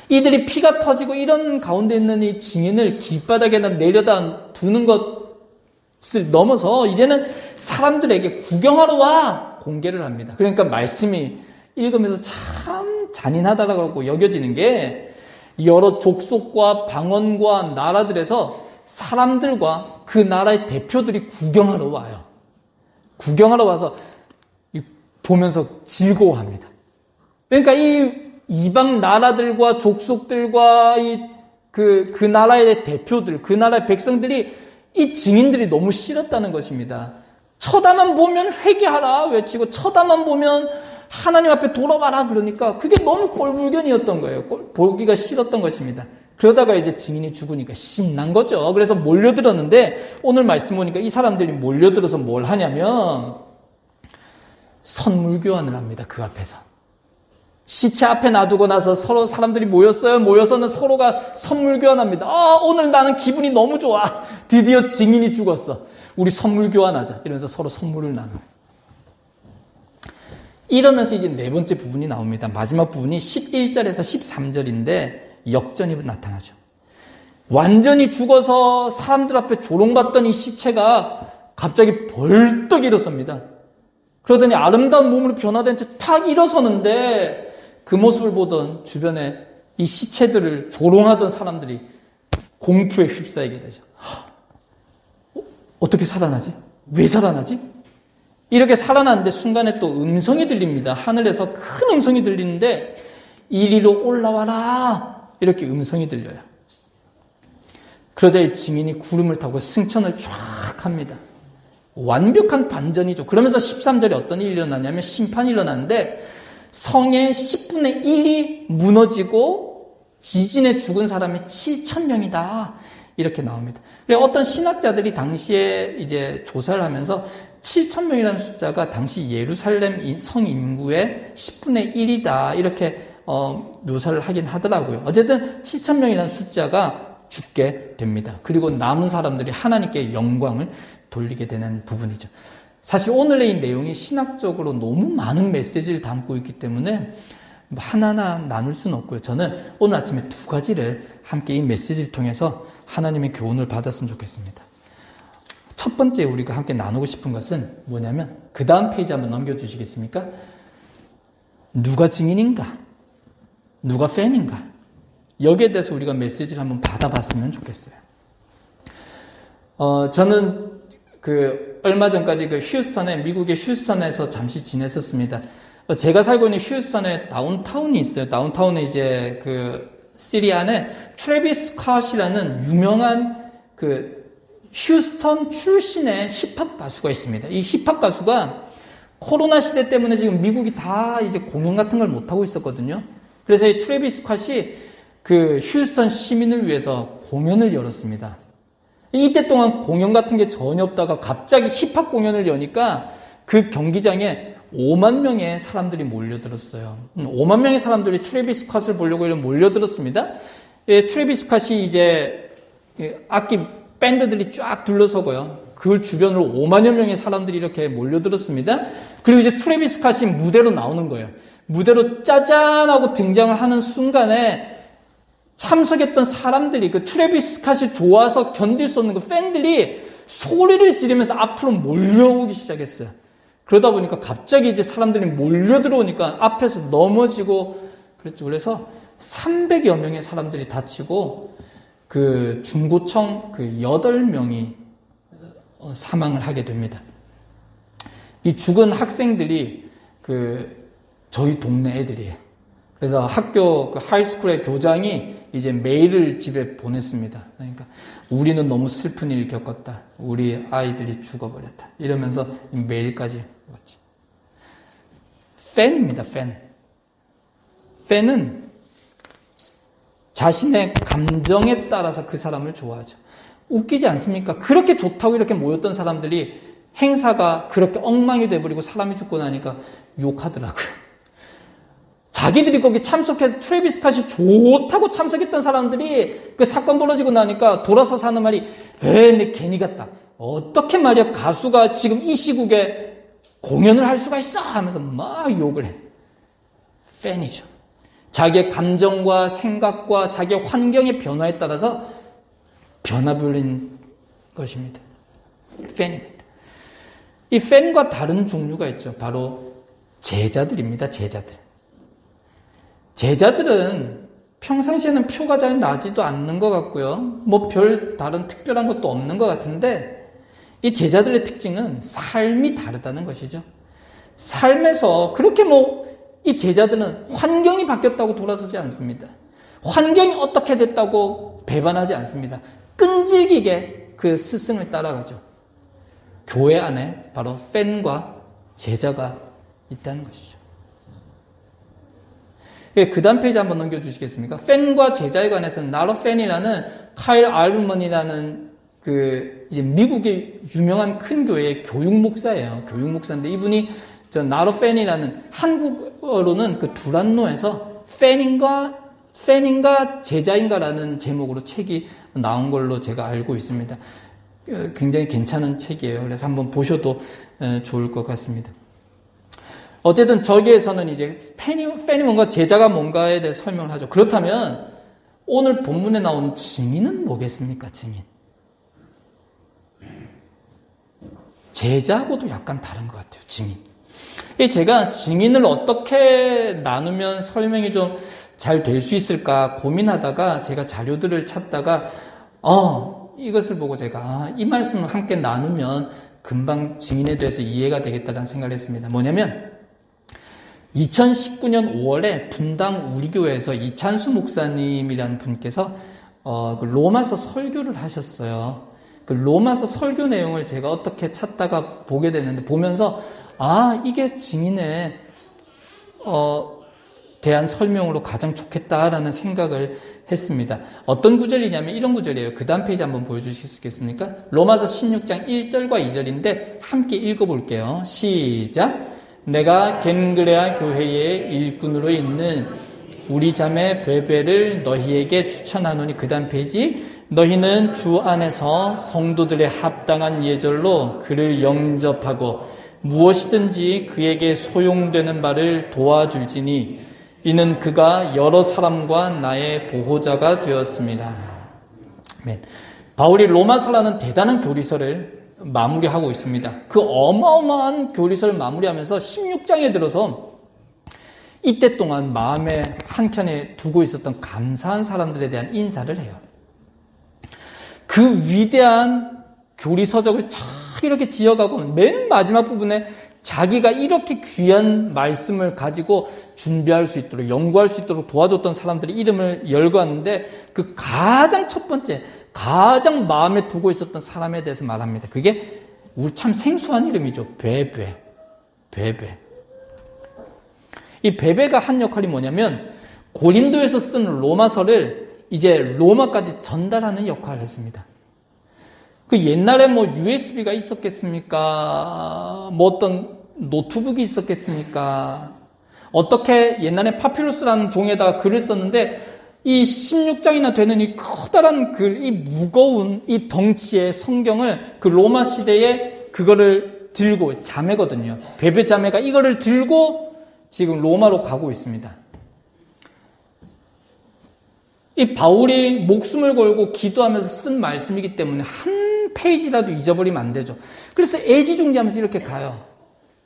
이들이 피가 터지고 이런 가운데 있는 이 증인을 길바닥에다 내려다 두는 것을 넘어서 이제는 사람들에게 구경하러 와 공개를 합니다. 그러니까 말씀이 읽으면서 참 잔인하다라고 여겨지는 게 여러 족속과 방언과 나라들에서 사람들과 그 나라의 대표들이 구경하러 와요. 구경하러 와서 보면서 즐거워합니다. 그러니까 이 이방 나라들과 족속들과 그 나라의 대표들, 그 나라의 백성들이 이 증인들이 너무 싫었다는 것입니다. 쳐다만 보면 회개하라 외치고 쳐다만 보면 하나님 앞에 돌아와라 그러니까 그게 너무 꼴불견이었던 거예요. 보기가 싫었던 것입니다. 그러다가 이제 증인이 죽으니까 신난 거죠. 그래서 몰려들었는데 오늘 말씀 보니까 이 사람들이 몰려들어서 뭘 하냐면 선물 교환을 합니다. 그 앞에서. 시체 앞에 놔두고 나서 서로 사람들이 모였어요. 모여서는 서로가 선물 교환합니다. 오늘 나는 기분이 너무 좋아. 드디어 증인이 죽었어. 우리 선물 교환하자. 이러면서 서로 선물을 나눠요. 이러면서 이제 네 번째 부분이 나옵니다. 마지막 부분이 11절에서 13절인데 역전이 나타나죠. 완전히 죽어서 사람들 앞에 조롱받던 이 시체가 갑자기 벌떡 일어섭니다. 그러더니 아름다운 몸으로 변화된 채 탁 일어서는데 그 모습을 보던 주변에 이 시체들을 조롱하던 사람들이 공포에 휩싸이게 되죠. 어떻게 살아나지? 왜 살아나지? 이렇게 살아났는데 순간에 또 음성이 들립니다. 하늘에서 큰 음성이 들리는데 이리로 올라와라. 이렇게 음성이 들려요. 그러자 이 증인이 구름을 타고 승천을 쫙 합니다. 완벽한 반전이죠. 그러면서 13절에 어떤 일이 일어나냐면 심판이 일어나는데 성의 10분의 1이 무너지고 지진에 죽은 사람이 7,000명이다. 이렇게 나옵니다. 어떤 신학자들이 당시에 이제 조사를 하면서 7,000명이라는 숫자가 당시 예루살렘 성 인구의 10분의 1이다. 이렇게 묘사를 하긴 하더라고요. 어쨌든 7,000명이라는 숫자가 죽게 됩니다. 그리고 남은 사람들이 하나님께 영광을 돌리게 되는 부분이죠. 사실 오늘의 이 내용이 신학적으로 너무 많은 메시지를 담고 있기 때문에 하나하나 나눌 수는 없고요. 저는 오늘 아침에 두 가지를 함께 이 메시지를 통해서 하나님의 교훈을 받았으면 좋겠습니다. 첫 번째 우리가 함께 나누고 싶은 것은 뭐냐면 그 다음 페이지 한번 넘겨주시겠습니까? 누가 증인인가? 누가 팬인가? 여기에 대해서 우리가 메시지를 한번 받아봤으면 좋겠어요. 저는 얼마 전까지 미국의 휴스턴에서 잠시 지냈었습니다. 제가 살고 있는 휴스턴에 다운타운이 있어요. 다운타운에 이제 시리 안에 트래비스 스캇이라는 유명한 휴스턴 출신의 힙합 가수가 있습니다. 이 힙합 가수가 코로나 시대 때문에 지금 미국이 다 이제 공연 같은 걸 못하고 있었거든요. 그래서 이 트래비스 스캇이 휴스턴 시민을 위해서 공연을 열었습니다. 이때 동안 공연 같은 게 전혀 없다가 갑자기 힙합 공연을 여니까 그 경기장에 5만 명의 사람들이 몰려들었어요. 5만 명의 사람들이 트래비스 스캇을 보려고 몰려들었습니다. 트래비스 스캇이 이제 악기 밴드들이 쫙 둘러서고요. 그 주변으로 5만여 명의 사람들이 이렇게 몰려들었습니다. 그리고 이제 트래비스 스캇이 무대로 나오는 거예요. 무대로 짜잔 하고 등장을 하는 순간에 참석했던 사람들이 트래비스 스캇이 좋아서 견딜 수 없는 팬들이 소리를 지르면서 앞으로 몰려오기 시작했어요. 그러다 보니까 갑자기 이제 사람들이 몰려들어오니까 앞에서 넘어지고 그랬죠. 그래서 300여 명의 사람들이 다치고 중고청 8명이 사망을 하게 됩니다. 이 죽은 학생들이 저희 동네 애들이에요. 그래서 학교 하이스쿨의 교장이 이제 메일을 집에 보냈습니다. 그러니까 우리는 너무 슬픈 일을 겪었다. 우리 아이들이 죽어버렸다. 이러면서 메일까지 왔죠. 팬입니다. 팬은 자신의 감정에 따라서 그 사람을 좋아하죠. 웃기지 않습니까? 그렇게 좋다고 이렇게 모였던 사람들이 행사가 그렇게 엉망이 돼버리고 사람이 죽고 나니까 욕하더라고요. 자기들이 거기 참석해서 트래비스 스캇이 좋다고 참석했던 사람들이 그 사건 벌어지고 나니까 돌아서서 하는 말이 내 괜히 갔다. 어떻게 말이야 가수가 지금 이 시국에 공연을 할 수가 있어 하면서 막 욕을 해. 팬이죠. 자기의 감정과 생각과 자기의 환경의 변화에 따라서 변화버린 것입니다. 팬입니다. 이 팬과 다른 종류가 있죠. 바로 제자들입니다. 제자들은 평상시에는 표가 잘 나지도 않는 것 같고요. 별 다른 특별한 것도 없는 것 같은데 이 제자들의 특징은 삶이 다르다는 것이죠. 삶에서 그렇게 이 제자들은 환경이 바뀌었다고 돌아서지 않습니다. 환경이 어떻게 됐다고 배반하지 않습니다. 끈질기게 그 스승을 따라가죠. 교회 안에 바로 팬과 제자가 있다는 것이죠. 그 다음 페이지 한번 넘겨주시겠습니까? 팬과 제자에 관해서는 나로 팬이라는 카일 알루먼이라는 이제 미국의 유명한 큰 교회의 교육 목사예요. 교육 목사인데 이분이 나로 팬이라는 한국어로는 두란노에서 팬인가 제자인가라는 제목으로 책이 나온 걸로 제가 알고 있습니다. 굉장히 괜찮은 책이에요. 그래서 한번 보셔도 좋을 것 같습니다. 어쨌든 저기에서는 이제 팬이 뭔가 제자가 뭔가에 대해 설명을 하죠. 그렇다면 오늘 본문에 나오는 증인은 뭐겠습니까? 증인. 제자하고도 약간 다른 것 같아요. 증인. 제가 증인을 어떻게 나누면 설명이 좀 잘 될 수 있을까 고민하다가 제가 자료들을 찾다가 이것을 보고 제가 이 말씀을 함께 나누면 금방 증인에 대해서 이해가 되겠다는 생각을 했습니다. 뭐냐면 2019년 5월에 분당 우리 교회에서 이찬수 목사님이라는 분께서 로마서 설교를 하셨어요. 그 로마서 설교 내용을 제가 어떻게 찾다가 보게 됐는데 보면서 이게 증인에 대한 설명으로 가장 좋겠다라는 생각을 했습니다. 어떤 구절이냐면 이런 구절이에요. 그 다음 페이지 한번 보여주시겠습니까? 로마서 16장 1절과 2절인데 함께 읽어볼게요. 시작. 내가 겐그레아 교회의 일꾼으로 있는 우리 자매 베베를 너희에게 추천하노니. 그 다음 페이지. 너희는 주 안에서 성도들의 합당한 예절로 그를 영접하고 무엇이든지 그에게 소용되는 바를 도와줄지니 이는 그가 여러 사람과 나의 보호자가 되었습니다. 아멘. 바울이 로마서라는 대단한 교리서를 마무리하고 있습니다. 그 어마어마한 교리서를 마무리하면서 16장에 들어서 이때 동안 마음의 한켠에 두고 있었던 감사한 사람들에 대한 인사를 해요. 그 위대한 교리서적을 쫙 이렇게 지어가고 맨 마지막 부분에 자기가 이렇게 귀한 말씀을 가지고 준비할 수 있도록, 연구할 수 있도록 도와줬던 사람들의 이름을 열거하는데 그 가장 첫 번째, 가장 마음에 두고 있었던 사람에 대해서 말합니다. 그게 우리 참 생소한 이름이죠. 베베. 이 베베가 한 역할이 뭐냐면 고린도에서 쓴 로마서를 이제 로마까지 전달하는 역할을 했습니다. 그 옛날에 뭐 USB가 있었겠습니까? 뭐 어떤 노트북이 있었겠습니까? 어떻게 옛날에 파피루스라는 종에다가 글을 썼는데 이 16장이나 되는 이 커다란 글, 이 무거운 이 덩치의 성경을 그 로마 시대에 그거를 들고, 자매거든요. 베베 자매가 이거를 들고 지금 로마로 가고 있습니다. 이 바울이 목숨을 걸고 기도하면서 쓴 말씀이기 때문에 한 페이지라도 잊어버리면 안 되죠. 그래서 애지중지하면서 이렇게 가요.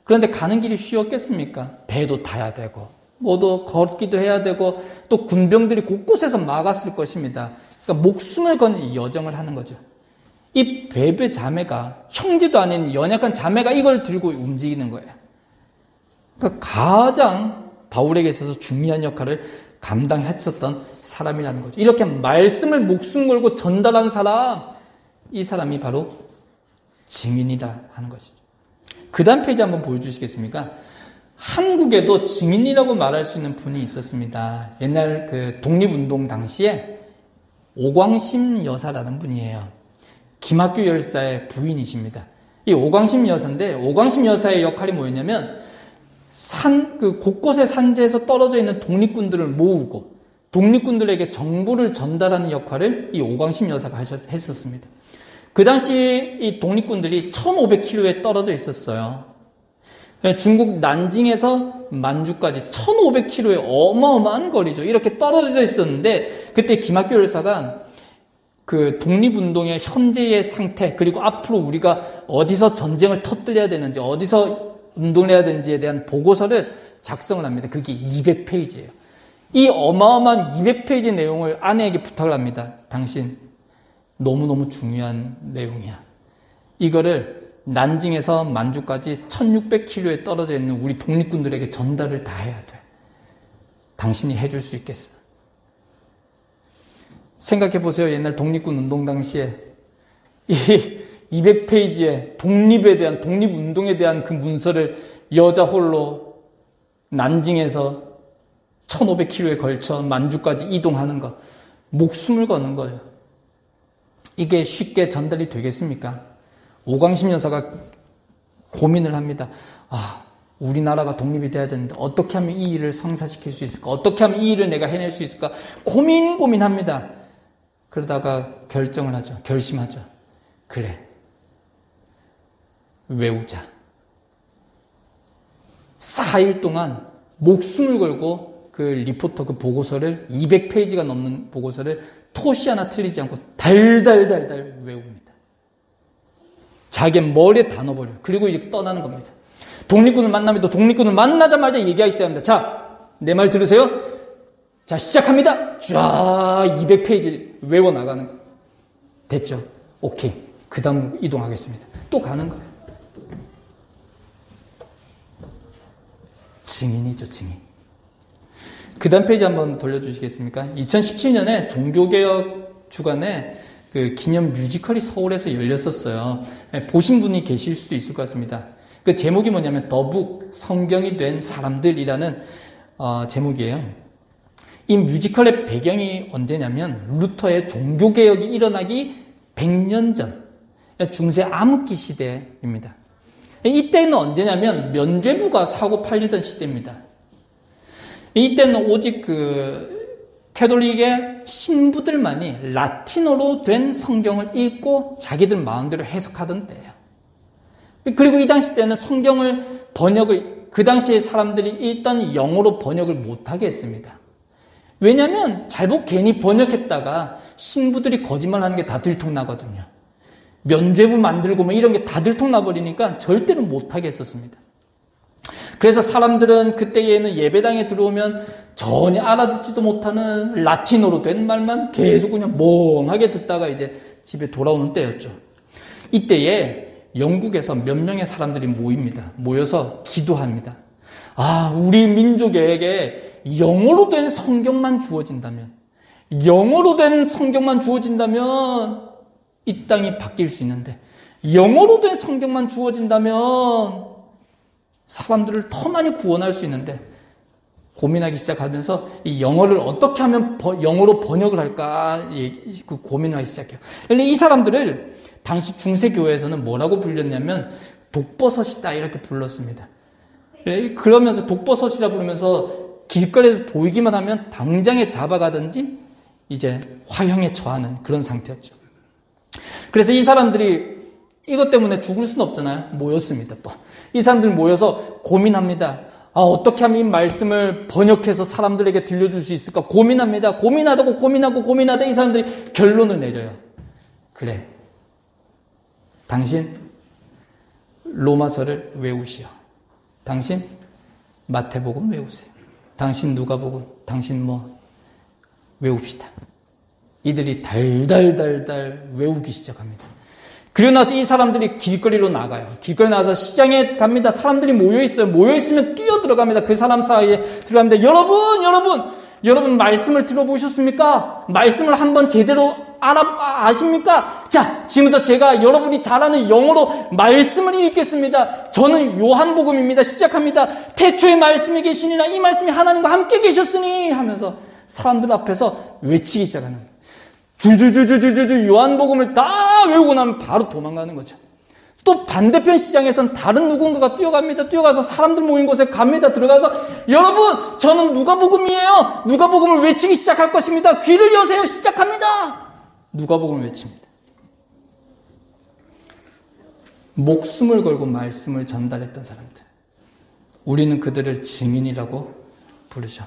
그런데 가는 길이 쉬웠겠습니까? 배도 타야 되고 뭐도 걷기도 해야 되고 또 군병들이 곳곳에서 막았을 것입니다. 그러니까 목숨을 건 여정을 하는 거죠. 이 베베 자매가, 형제도 아닌 연약한 자매가 이걸 들고 움직이는 거예요. 그러니까 가장 바울에게 있어서 중요한 역할을 감당했었던 사람이라는 거죠. 이렇게 말씀을 목숨 걸고 전달한 사람, 이 사람이 바로 증인이라 하는 것이죠. 그 다음 페이지 한번 보여주시겠습니까? 한국에도 증인이라고 말할 수 있는 분이 있었습니다. 옛날 그 독립운동 당시에 오광심 여사라는 분이에요. 김학규 열사의 부인이십니다. 이 오광심 여사인데, 오광심 여사의 역할이 뭐였냐면 그 곳곳의 산지에서 떨어져 있는 독립군들을 모으고 독립군들에게 정보를 전달하는 역할을 이 오광심 여사가 했었습니다. 그 당시 이 독립군들이 1500km에 떨어져 있었어요. 중국 난징에서 만주까지 1500km의 어마어마한 거리죠. 이렇게 떨어져 있었는데 그때 김학규 열사가 그 독립운동의 현재의 상태, 그리고 앞으로 우리가 어디서 전쟁을 터뜨려야 되는지, 어디서 운동을 해야 되는지에 대한 보고서를 작성을 합니다. 그게 200페이지예요. 이 어마어마한 200페이지 내용을 아내에게 부탁을 합니다. 당신 너무너무 중요한 내용이야. 이거를 난징에서 만주까지 1600km에 떨어져 있는 우리 독립군들에게 전달을 다 해야 돼. 당신이 해줄 수 있겠어? 생각해보세요. 옛날 독립군 운동 당시에 이 200페이지에 독립에 대한, 독립운동에 대한 그 문서를 여자 홀로 난징에서 1500km에 걸쳐 만주까지 이동하는 것, 목숨을 거는 거예요. 이게 쉽게 전달이 되겠습니까? 오광심 여사가 고민을 합니다. 우리나라가 독립이 돼야 되는데 어떻게 하면 이 일을 성사시킬 수 있을까? 어떻게 하면 이 일을 내가 해낼 수 있을까? 고민합니다. 그러다가 결정을 하죠. 결심하죠. 그래, 외우자. 4일 동안 목숨을 걸고 그 리포터, 그 보고서를, 200페이지가 넘는 보고서를 토시 하나 틀리지 않고 달달달달 외웁니다. 자기 머리에 다 넣어버려요. 그리고 이제 떠나는 겁니다. 독립군을 만납니다. 독립군을 만나자마자 얘기하기 시작합니다. 자, 내 말 들으세요? 자, 시작합니다. 쫙 200페이지를 외워나가는 거예요. 됐죠? 오케이. 그 다음 이동하겠습니다. 또 가는 거예요. 증인이죠, 증인. 그 다음 페이지 한번 돌려주시겠습니까? 2017년에 종교개혁 주간에 그 기념 뮤지컬이 서울에서 열렸었어요. 보신 분이 계실 수도 있을 것 같습니다. 그 제목이 뭐냐면 더북, 성경이 된 사람들이라는 제목이에요. 이 뮤지컬의 배경이 언제냐면 루터의 종교개혁이 일어나기 100년 전, 중세 암흑기 시대입니다. 이때는 언제냐면 면죄부가 사고 팔리던 시대입니다. 이때는 오직 캐톨릭의 신부들만이 라틴어로 된 성경을 읽고 자기들 마음대로 해석하던 때예요. 그리고 이 당시 때는 성경을 그 당시에 사람들이 읽던 영어로 번역을 못하게 했습니다. 왜냐하면 잘못 괜히 번역했다가 신부들이 거짓말하는 게 다 들통나거든요. 면죄부 만들고 뭐 이런 게 다 들통나버리니까 절대로 못하게 했었습니다. 그래서 사람들은 그때에는 예배당에 들어오면 전혀 알아듣지도 못하는 라틴어로 된 말만 계속 그냥 멍하게 듣다가 이제 집에 돌아오는 때였죠. 이때에 영국에서 몇 명의 사람들이 모여서 기도합니다. 우리 민족에게 영어로 된 성경만 주어진다면 이 땅이 바뀔 수 있는데, 영어로 된 성경만 주어진다면 사람들을 더 많이 구원할 수 있는데, 고민하기 시작하면서 이 영어를 어떻게 하면 영어로 번역을 할까 고민을 하기 시작해요. 이 사람들을 당시 중세교회에서는 뭐라고 불렸냐면 독버섯이다 이렇게 불렀습니다. 그러면서 독버섯이라 부르면서 길거리에서 보이기만 하면 당장에 잡아가든지 이제 화형에 처하는 그런 상태였죠. 그래서 이 사람들이 이것 때문에 죽을 수는 없잖아요. 모였습니다. 또 이 사람들이 모여서 고민합니다. 어떻게 하면 이 말씀을 번역해서 사람들에게 들려줄 수 있을까 고민합니다. 고민하다 이 사람들이 결론을 내려요. 그래, 당신 로마서를 외우시오. 당신 마태복음 외우세요. 당신 누가복음, 당신 외웁시다. 이들이 달달달달 외우기 시작합니다. 그리고 나서 이 사람들이 길거리로 나가요. 길거리 나가서 시장에 갑니다. 사람들이 모여있어요. 모여있으면 뛰어 들어갑니다. 그 사람 사이에 들어갑니다. 여러분 말씀을 들어보셨습니까? 말씀을 한번 제대로 아십니까? 자, 지금부터 제가 여러분이 잘 아는 영어로 말씀을 읽겠습니다. 저는 요한복음입니다. 시작합니다. 태초에 말씀이 계시니라 이 말씀이 하나님과 함께 계셨으니 하면서 사람들 앞에서 외치기 시작하는 거예요. 줄줄줄줄줄줄 요한복음을 다 외우고 나면 바로 도망가는 거죠. 또 반대편 시장에선 다른 누군가가 뛰어갑니다. 뛰어가서 사람들 모인 곳에 갑니다. 들어가서 여러분 저는 누가복음이에요. 누가복음을 외치기 시작할 것입니다. 귀를 여세요. 시작합니다. 누가복음을 외칩니다. 목숨을 걸고 말씀을 전달했던 사람들. 우리는 그들을 증인이라고 부르죠.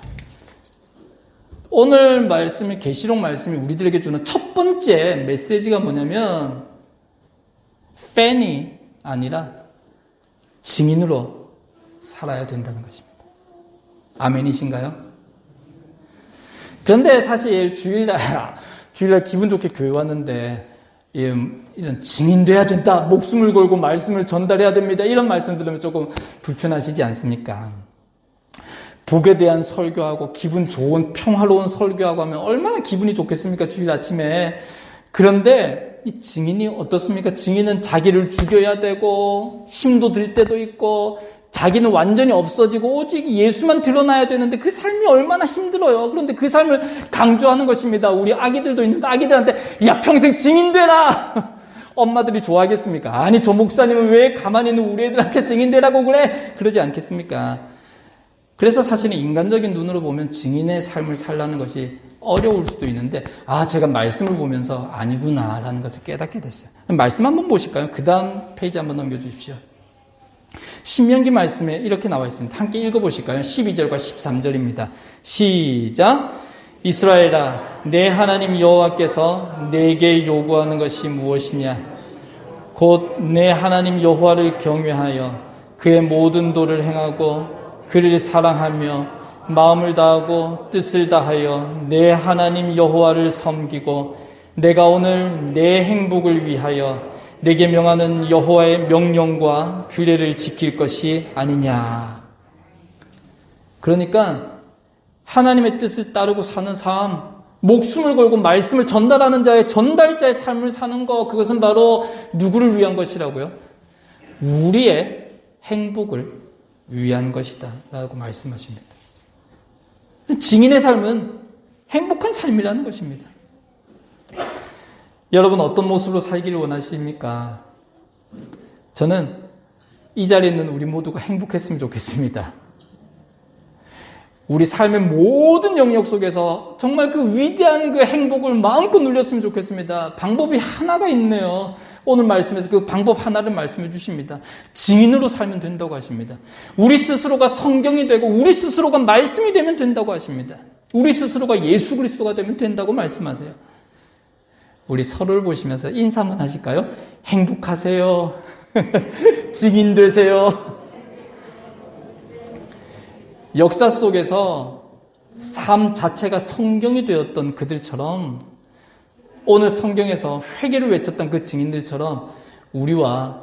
오늘 말씀이 계시록 말씀이 우리들에게 주는 첫 번째 메시지가 뭐냐면 팬이 아니라 증인으로 살아야 된다는 것입니다. 아멘이신가요? 그런데 사실 주일날 기분 좋게 교회 왔는데 이런 증인돼야 된다, 목숨을 걸고 말씀을 전달해야 됩니다, 이런 말씀 들으면 조금 불편하시지 않습니까? 복에 대한 설교하고 기분 좋은 평화로운 설교하고 하면 얼마나 기분이 좋겠습니까? 주일 아침에. 그런데 이 증인이 어떻습니까? 증인은 자기를 죽여야 되고 힘도 들 때도 있고 자기는 완전히 없어지고 오직 예수만 드러나야 되는데 그 삶이 얼마나 힘들어요. 그런데 그 삶을 강조하는 것입니다. 우리 아기들도 있는데 아기들한테 야 평생 증인 되라. 엄마들이 좋아하겠습니까? 아니 저 목사님은 왜 가만히 있는 우리 애들한테 증인 되라고 그래? 그러지 않겠습니까? 그래서 사실은 인간적인 눈으로 보면 증인의 삶을 살라는 것이 어려울 수도 있는데 제가 말씀을 보면서 아니구나라는 것을 깨닫게 됐어요. 말씀 한번 보실까요? 그 다음 페이지 한번 넘겨주십시오. 신명기 말씀에 이렇게 나와 있습니다. 함께 읽어보실까요? 12절과 13절입니다. 시작! 이스라엘아, 내 하나님 여호와께서 내게 요구하는 것이 무엇이냐? 곧 내 하나님 여호와를 경외하여 그의 모든 도를 행하고 그를 사랑하며 마음을 다하고 뜻을 다하여 내 하나님 여호와를 섬기고 내가 오늘 내 행복을 위하여 내게 명하는 여호와의 명령과 규례를 지킬 것이 아니냐. 그러니까 하나님의 뜻을 따르고 사는 삶, 목숨을 걸고 말씀을 전달하는 자의 전달자의 삶을 사는 것, 그것은 바로 누구를 위한 것이라고요? 우리의 행복을 위한 것이다 라고 말씀하십니다. 증인의 삶은 행복한 삶이라는 것입니다. 여러분 어떤 모습으로 살기를 원하십니까? 저는 이 자리에 있는 우리 모두가 행복했으면 좋겠습니다. 우리 삶의 모든 영역 속에서 정말 그 위대한 그 행복을 마음껏 누렸으면 좋겠습니다. 방법이 하나가 있네요. 오늘 말씀에서 그 방법 하나를 말씀해 주십니다. 증인으로 살면 된다고 하십니다. 우리 스스로가 성경이 되고 우리 스스로가 말씀이 되면 된다고 하십니다. 우리 스스로가 예수 그리스도가 되면 된다고 말씀하세요. 우리 서로를 보시면서 인사 한번 하실까요? 행복하세요. 증인 되세요. 역사 속에서 삶 자체가 성경이 되었던 그들처럼 오늘 성경에서 회개를 외쳤던 그 증인들처럼 우리와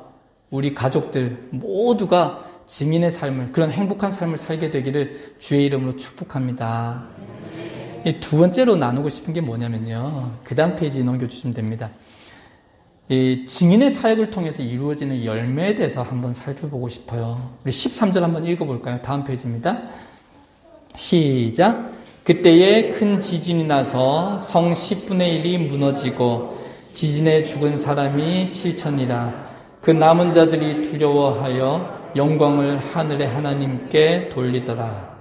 우리 가족들 모두가 증인의 삶을, 그런 행복한 삶을 살게 되기를 주의 이름으로 축복합니다. 두 번째로 나누고 싶은 게 뭐냐면요. 그 다음 페이지 넘겨주시면 됩니다. 이 증인의 사역을 통해서 이루어지는 열매에 대해서 한번 살펴보고 싶어요. 우리 13절 한번 읽어볼까요? 다음 페이지입니다. 시작. 그때에 큰 지진이 나서 성 10분의 1이 무너지고 지진에 죽은 사람이 7천이라. 그 남은 자들이 두려워하여 영광을 하늘의 하나님께 돌리더라.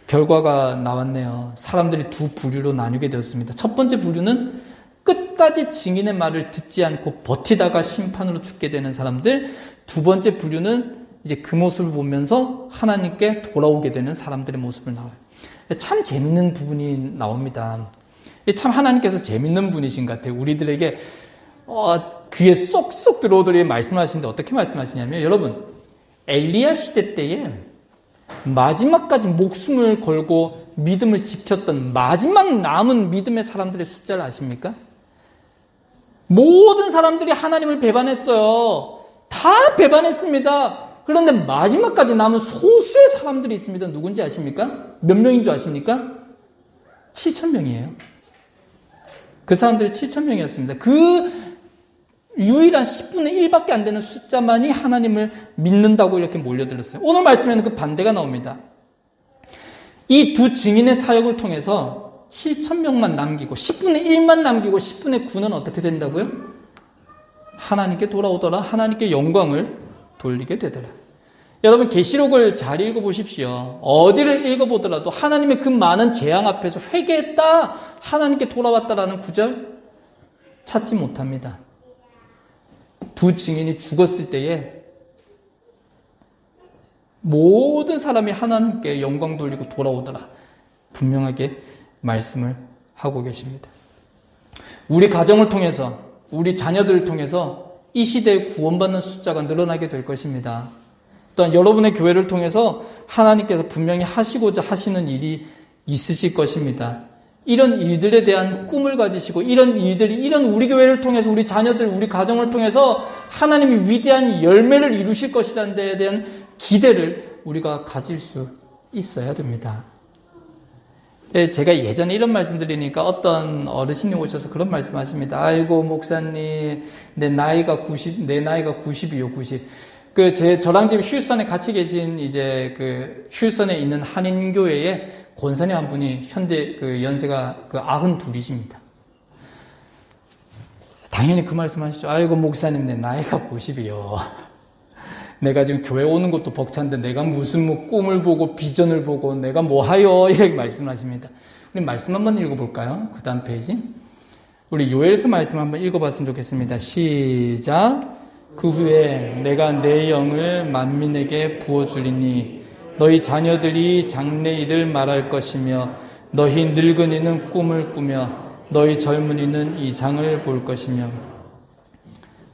결과가 나왔네요. 사람들이 두 부류로 나뉘게 되었습니다. 첫 번째 부류는 끝까지 증인의 말을 듣지 않고 버티다가 심판으로 죽게 되는 사람들. 두 번째 부류는 이제 그 모습을 보면서 하나님께 돌아오게 되는 사람들의 모습을 나와요. 참 재밌는 부분이 나옵니다. 참 하나님께서 재밌는 분이신 것 같아요. 우리들에게 귀에 쏙쏙 들어오더니 말씀하시는데 어떻게 말씀하시냐면, 여러분 엘리야 시대 때에 마지막까지 목숨을 걸고 믿음을 지켰던 마지막 남은 믿음의 사람들의 숫자를 아십니까? 모든 사람들이 하나님을 배반했어요. 다 배반했습니다. 그런데 마지막까지 남은 소수의 사람들이 있습니다. 누군지 아십니까? 몇 명인 줄 아십니까? 7,000명이에요. 그 사람들이 7,000명이었습니다. 그 유일한 10분의 1밖에 안 되는 숫자만이 하나님을 믿는다고 이렇게 몰려들었어요. 오늘 말씀에는 그 반대가 나옵니다. 이 두 증인의 사역을 통해서 7,000명만 남기고 10분의 1만 남기고 10분의 9는 어떻게 된다고요? 하나님께 돌아오더라. 하나님께 영광을 돌리게 되더라. 여러분 계시록을 잘 읽어보십시오. 어디를 읽어보더라도 하나님의 그 많은 재앙 앞에서 회개했다, 하나님께 돌아왔다라는 구절 찾지 못합니다. 두 증인이 죽었을 때에 모든 사람이 하나님께 영광 돌리고 돌아오더라. 분명하게 말씀을 하고 계십니다. 우리 가정을 통해서, 우리 자녀들을 통해서 이 시대에 구원받는 숫자가 늘어나게 될 것입니다. 또한 여러분의 교회를 통해서 하나님께서 분명히 하시고자 하시는 일이 있으실 것입니다. 이런 일들에 대한 꿈을 가지시고 이런 우리 교회를 통해서 우리 자녀들, 우리 가정을 통해서 하나님이 위대한 열매를 이루실 것이라는 데에 대한 기대를 우리가 가질 수 있어야 됩니다. 제가 예전에 이런 말씀 드리니까 어떤 어르신이 오셔서 그런 말씀 하십니다. 아이고, 목사님, 내 나이가 90이요, 90. 저랑 지금 휴스턴에 같이 계신 휴스턴에 있는 한인교회에 권사님 한 분이 현재 연세가 92이십니다. 당연히 그 말씀 하시죠. 아이고, 목사님, 내 나이가 90이요. 내가 지금 교회 오는 것도 벅찬데 내가 무슨 꿈을 보고 비전을 보고 내가 뭐 하요? 이렇게 말씀하십니다. 우리 말씀 한번 읽어볼까요? 그 다음 페이지. 우리 요엘서 말씀 한번 읽어봤으면 좋겠습니다. 시작. 그 후에 내가 내 영을 만민에게 부어주리니 너희 자녀들이 장래일을 말할 것이며 너희 늙은이는 꿈을 꾸며 너희 젊은이는 이상을 볼 것이며.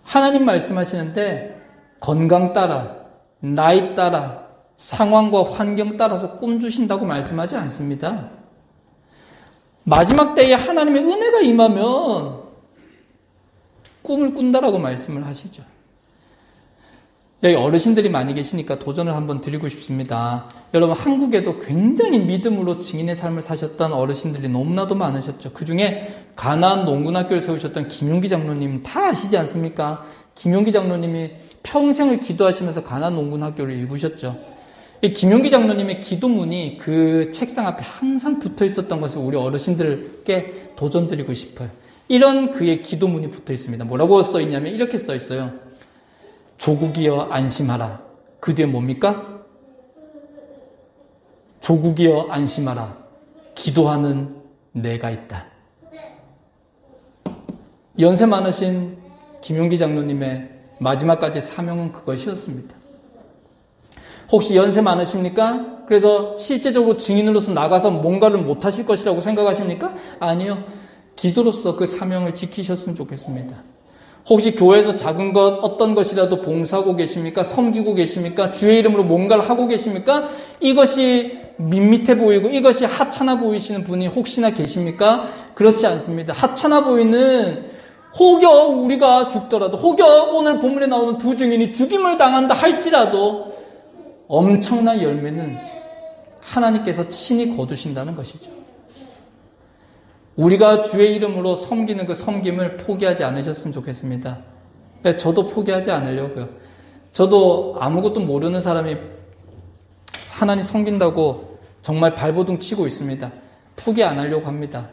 하나님 말씀하시는데 건강 따라, 나이 따라, 상황과 환경 따라서 꿈 주신다고 말씀하지 않습니다. 마지막 때에 하나님의 은혜가 임하면 꿈을 꾼다라고 말씀을 하시죠. 여기 어르신들이 많이 계시니까 도전을 한번 드리고 싶습니다. 여러분, 한국에도 굉장히 믿음으로 증인의 삶을 사셨던 어르신들이 너무나도 많으셨죠. 그 중에 가나안 농군학교를 세우셨던 김용기 장로님 다 아시지 않습니까? 김용기 장로님이 평생을 기도하시면서 가나안 농군학교를 일구셨죠. 이 김용기 장로님의 기도문이 그 책상 앞에 항상 붙어 있었던 것을 우리 어르신들께 도전드리고 싶어요. 이런 그의 기도문이 붙어 있습니다. 뭐라고 써 있냐면 이렇게 써 있어요. 조국이여 안심하라. 그 뒤에 뭡니까? 조국이여 안심하라. 기도하는 내가 있다. 연세 많으신 김용기 장로님의 마지막까지 사명은 그것이었습니다. 혹시 연세 많으십니까? 그래서 실제적으로 증인으로서 나가서 뭔가를 못하실 것이라고 생각하십니까? 아니요. 기도로서 그 사명을 지키셨으면 좋겠습니다. 혹시 교회에서 작은 것 어떤 것이라도 봉사하고 계십니까? 섬기고 계십니까? 주의 이름으로 뭔가를 하고 계십니까? 이것이 밋밋해 보이고 이것이 하찮아 보이시는 분이 혹시나 계십니까? 그렇지 않습니다. 하찮아 보이는, 혹여 우리가 죽더라도, 혹여 오늘 본문에 나오는 두 증인이 죽임을 당한다 할지라도 엄청난 열매는 하나님께서 친히 거두신다는 것이죠. 우리가 주의 이름으로 섬기는 그 섬김을 포기하지 않으셨으면 좋겠습니다. 저도 포기하지 않으려고요. 저도 아무것도 모르는 사람이 하나님 섬긴다고 정말 발버둥 치고 있습니다. 포기 안 하려고 합니다.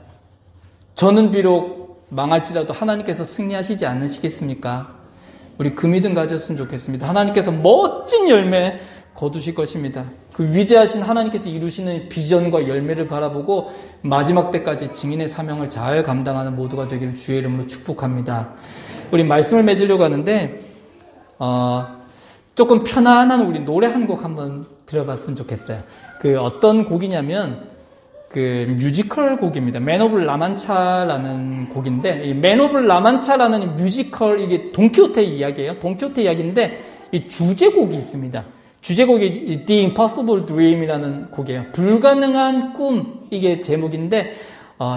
저는 비록 망할지라도 하나님께서 승리하시지 않으시겠습니까? 우리 그 믿음 가졌으면 좋겠습니다. 하나님께서 멋진 열매 거두실 것입니다. 그 위대하신 하나님께서 이루시는 비전과 열매를 바라보고 마지막 때까지 증인의 사명을 잘 감당하는 모두가 되기를 주의 이름으로 축복합니다. 우리 말씀을 맺으려고 하는데 조금 편안한 우리 노래 한 곡 한번 들어봤으면 좋겠어요. 그 어떤 곡이냐면 그 뮤지컬 곡입니다. 맨 오브 라만차라는 곡인데, 이 맨 오브 라만차라는 뮤지컬, 이게 돈키호테 이야기예요. 돈키호테 이야기인데 이 주제곡이 있습니다. 주제곡이 The Impossible Dream이라는 곡이에요. 불가능한 꿈, 이게 제목인데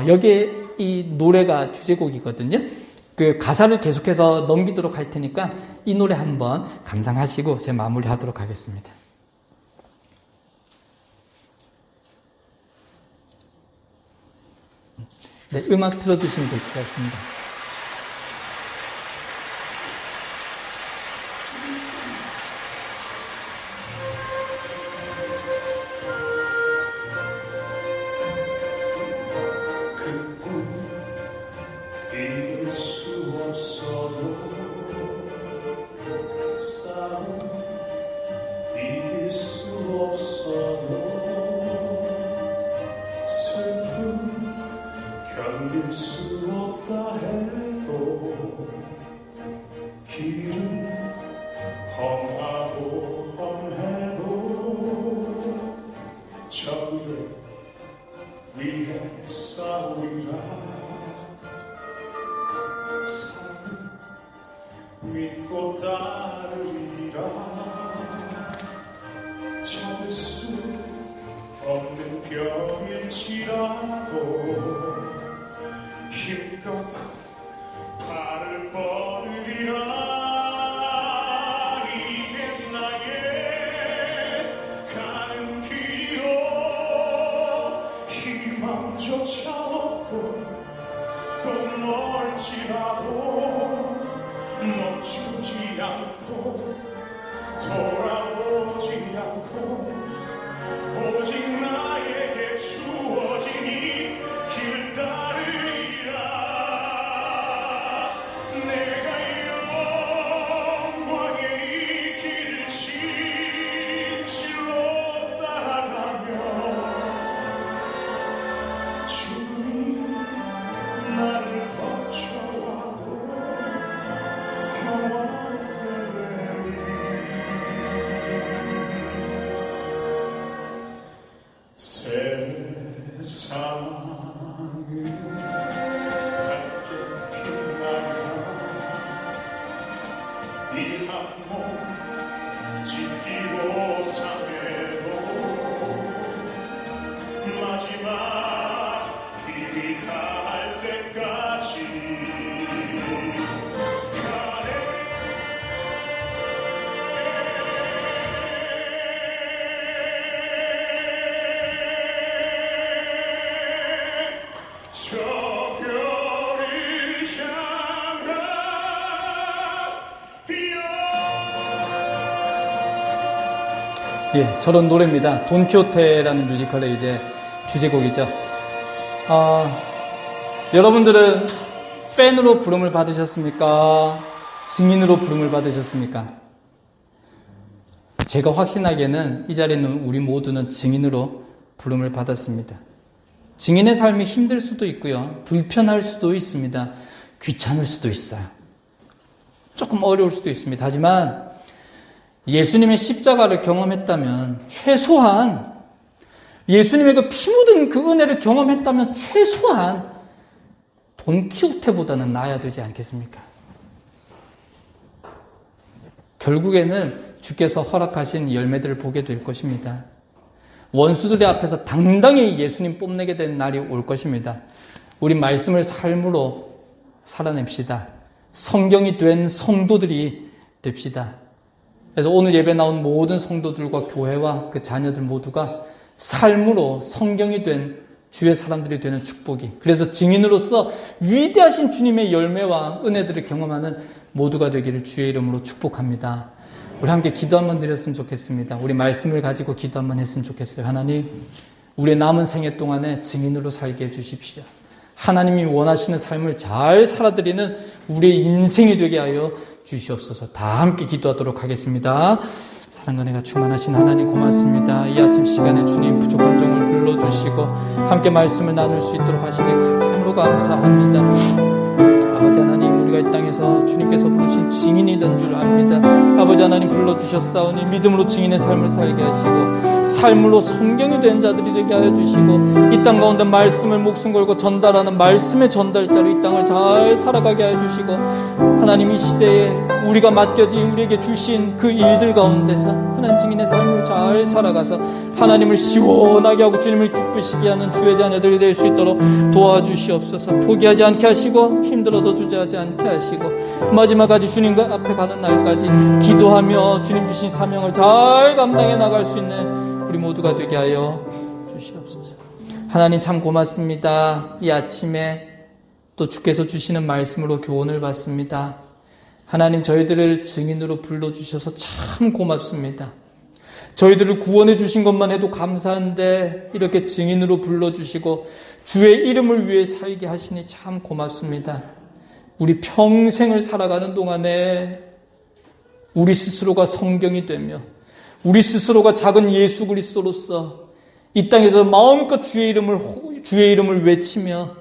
여기에 이 노래가 주제곡이거든요. 그 가사를 계속해서 넘기도록 할 테니까 이 노래 한번 감상하시고 제 마무리하도록 하겠습니다. 네, 음악 틀어주시면 될 것 같습니다. 예, 저런 노래입니다. 돈키호테라는 뮤지컬의 이제 주제곡이죠. 여러분들은 팬으로 부름을 받으셨습니까? 증인으로 부름을 받으셨습니까? 제가 확신하기에는 이 자리에 있는 우리 모두는 증인으로 부름을 받았습니다. 증인의 삶이 힘들 수도 있고요. 불편할 수도 있습니다. 귀찮을 수도 있어요. 조금 어려울 수도 있습니다. 하지만 예수님의 십자가를 경험했다면 최소한 예수님의 그 피 묻은 그 은혜를 경험했다면 최소한 돈키호테보다는 나아야 되지 않겠습니까? 결국에는 주께서 허락하신 열매들을 보게 될 것입니다. 원수들의 앞에서 당당히 예수님 뽐내게 된 날이 올 것입니다. 우리 말씀을 삶으로 살아냅시다. 성경이 된 성도들이 됩시다. 그래서 오늘 예배 나온 모든 성도들과 교회와 그 자녀들 모두가 삶으로 성경이 된 주의 사람들이 되는 축복이, 그래서 증인으로서 위대하신 주님의 열매와 은혜들을 경험하는 모두가 되기를 주의 이름으로 축복합니다. 우리 함께 기도 한번 드렸으면 좋겠습니다. 우리 말씀을 가지고 기도 한번 했으면 좋겠어요. 하나님, 우리의 남은 생애 동안에 증인으로 살게 해주십시오. 하나님이 원하시는 삶을 잘 살아드리는 우리의 인생이 되게 하여 주시옵소서. 다 함께 기도하도록 하겠습니다. 사랑과 은혜가 충만하신 하나님 고맙습니다. 이 아침 시간에 주님 부족한 점을 불러주시고 함께 말씀을 나눌 수 있도록 하시니 참으로 감사합니다. 아버지 하나님, 우리가 이 땅에서 주님께서 부르신 증인이 된 줄 압니다. 아버지 하나님, 불러주셨사오니 믿음으로 증인의 삶을 살게 하시고 삶으로 성경이 된 자들이 되게 하여 주시고 이 땅 가운데 말씀을 목숨 걸고 전달하는 말씀의 전달자로 이 땅을 잘 살아가게 하여 주시고 하나님, 이 시대에 우리가 맡겨진 우리에게 주신 그 일들 가운데서 하나님 증인의 삶을 잘 살아가서 하나님을 시원하게 하고 주님을 기쁘시게 하는 주의 자녀들이 될 수 있도록 도와주시옵소서. 포기하지 않게 하시고 힘들어도 주저하지 않게 하시고 마지막까지 주님과 앞에 가는 날까지 기도하며 주님 주신 사명을 잘 감당해 나갈 수 있는 우리 모두가 되게 하여 주시옵소서. 하나님 참 고맙습니다. 이 아침에 또 주께서 주시는 말씀으로 교훈을 받습니다. 하나님, 저희들을 증인으로 불러주셔서 참 고맙습니다. 저희들을 구원해 주신 것만 해도 감사한데 이렇게 증인으로 불러주시고 주의 이름을 위해 살게 하시니 참 고맙습니다. 우리 평생을 살아가는 동안에 우리 스스로가 성경이 되며 우리 스스로가 작은 예수 그리스도로서 이 땅에서 마음껏 주의 이름을 외치며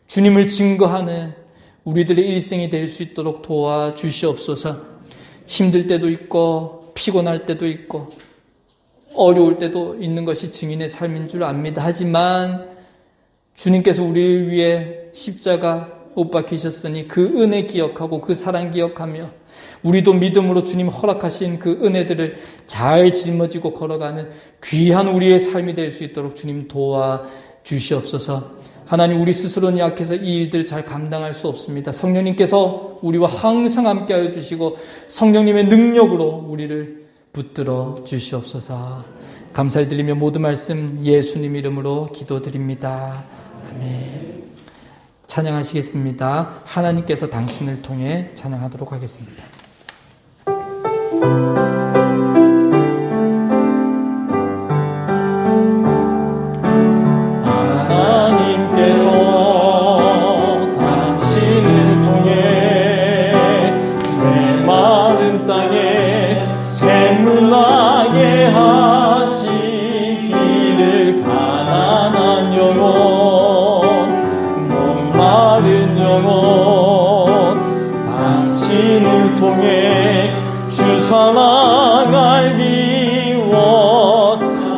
주님을 증거하는 우리들의 일생이 될 수 있도록 도와주시옵소서. 힘들 때도 있고 피곤할 때도 있고 어려울 때도 있는 것이 증인의 삶인 줄 압니다. 하지만 주님께서 우리를 위해 십자가 못 박히셨으니 그 은혜 기억하고 그 사랑 기억하며 우리도 믿음으로 주님 허락하신 그 은혜들을 잘 짊어지고 걸어가는 귀한 우리의 삶이 될 수 있도록 주님 도와주시옵소서. 하나님, 우리 스스로는 약해서 이 일들 잘 감당할 수 없습니다. 성령님께서 우리와 항상 함께하여 주시고 성령님의 능력으로 우리를 붙들어 주시옵소서. 감사를 드리며 모든 말씀 예수님 이름으로 기도드립니다. 아멘. 찬양하시겠습니다. 하나님께서 당신을 통해 찬양하도록 하겠습니다.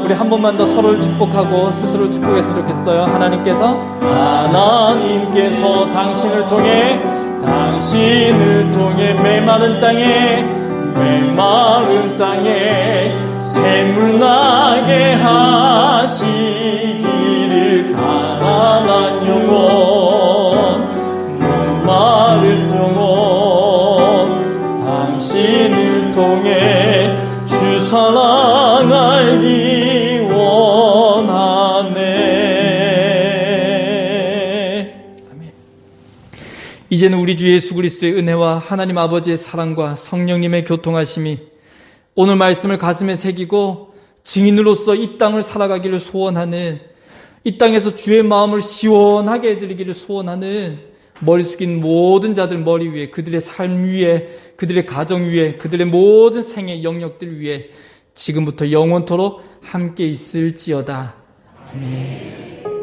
우리 한 번만 더 서로를 축복하고 스스로를 축복했으면 좋겠어요. 하나님께서 당신을 통해 메마른 땅에 샘물 나게 하시기를 가난한 영혼 목마른 영혼 당신을 통해 주 사랑 알기 원하네. 아멘. 이제는 우리 주 예수 그리스도의 은혜와 하나님 아버지의 사랑과 성령님의 교통하심이 오늘 말씀을 가슴에 새기고 증인으로서 이 땅을 살아가기를 소원하는, 이 땅에서 주의 마음을 시원하게 해드리기를 소원하는 머리 숙인 모든 자들 머리 위에, 그들의 삶 위에, 그들의 가정 위에, 그들의 모든 생애 영역들 위에 지금부터 영원토록 함께 있을지어다. 아멘.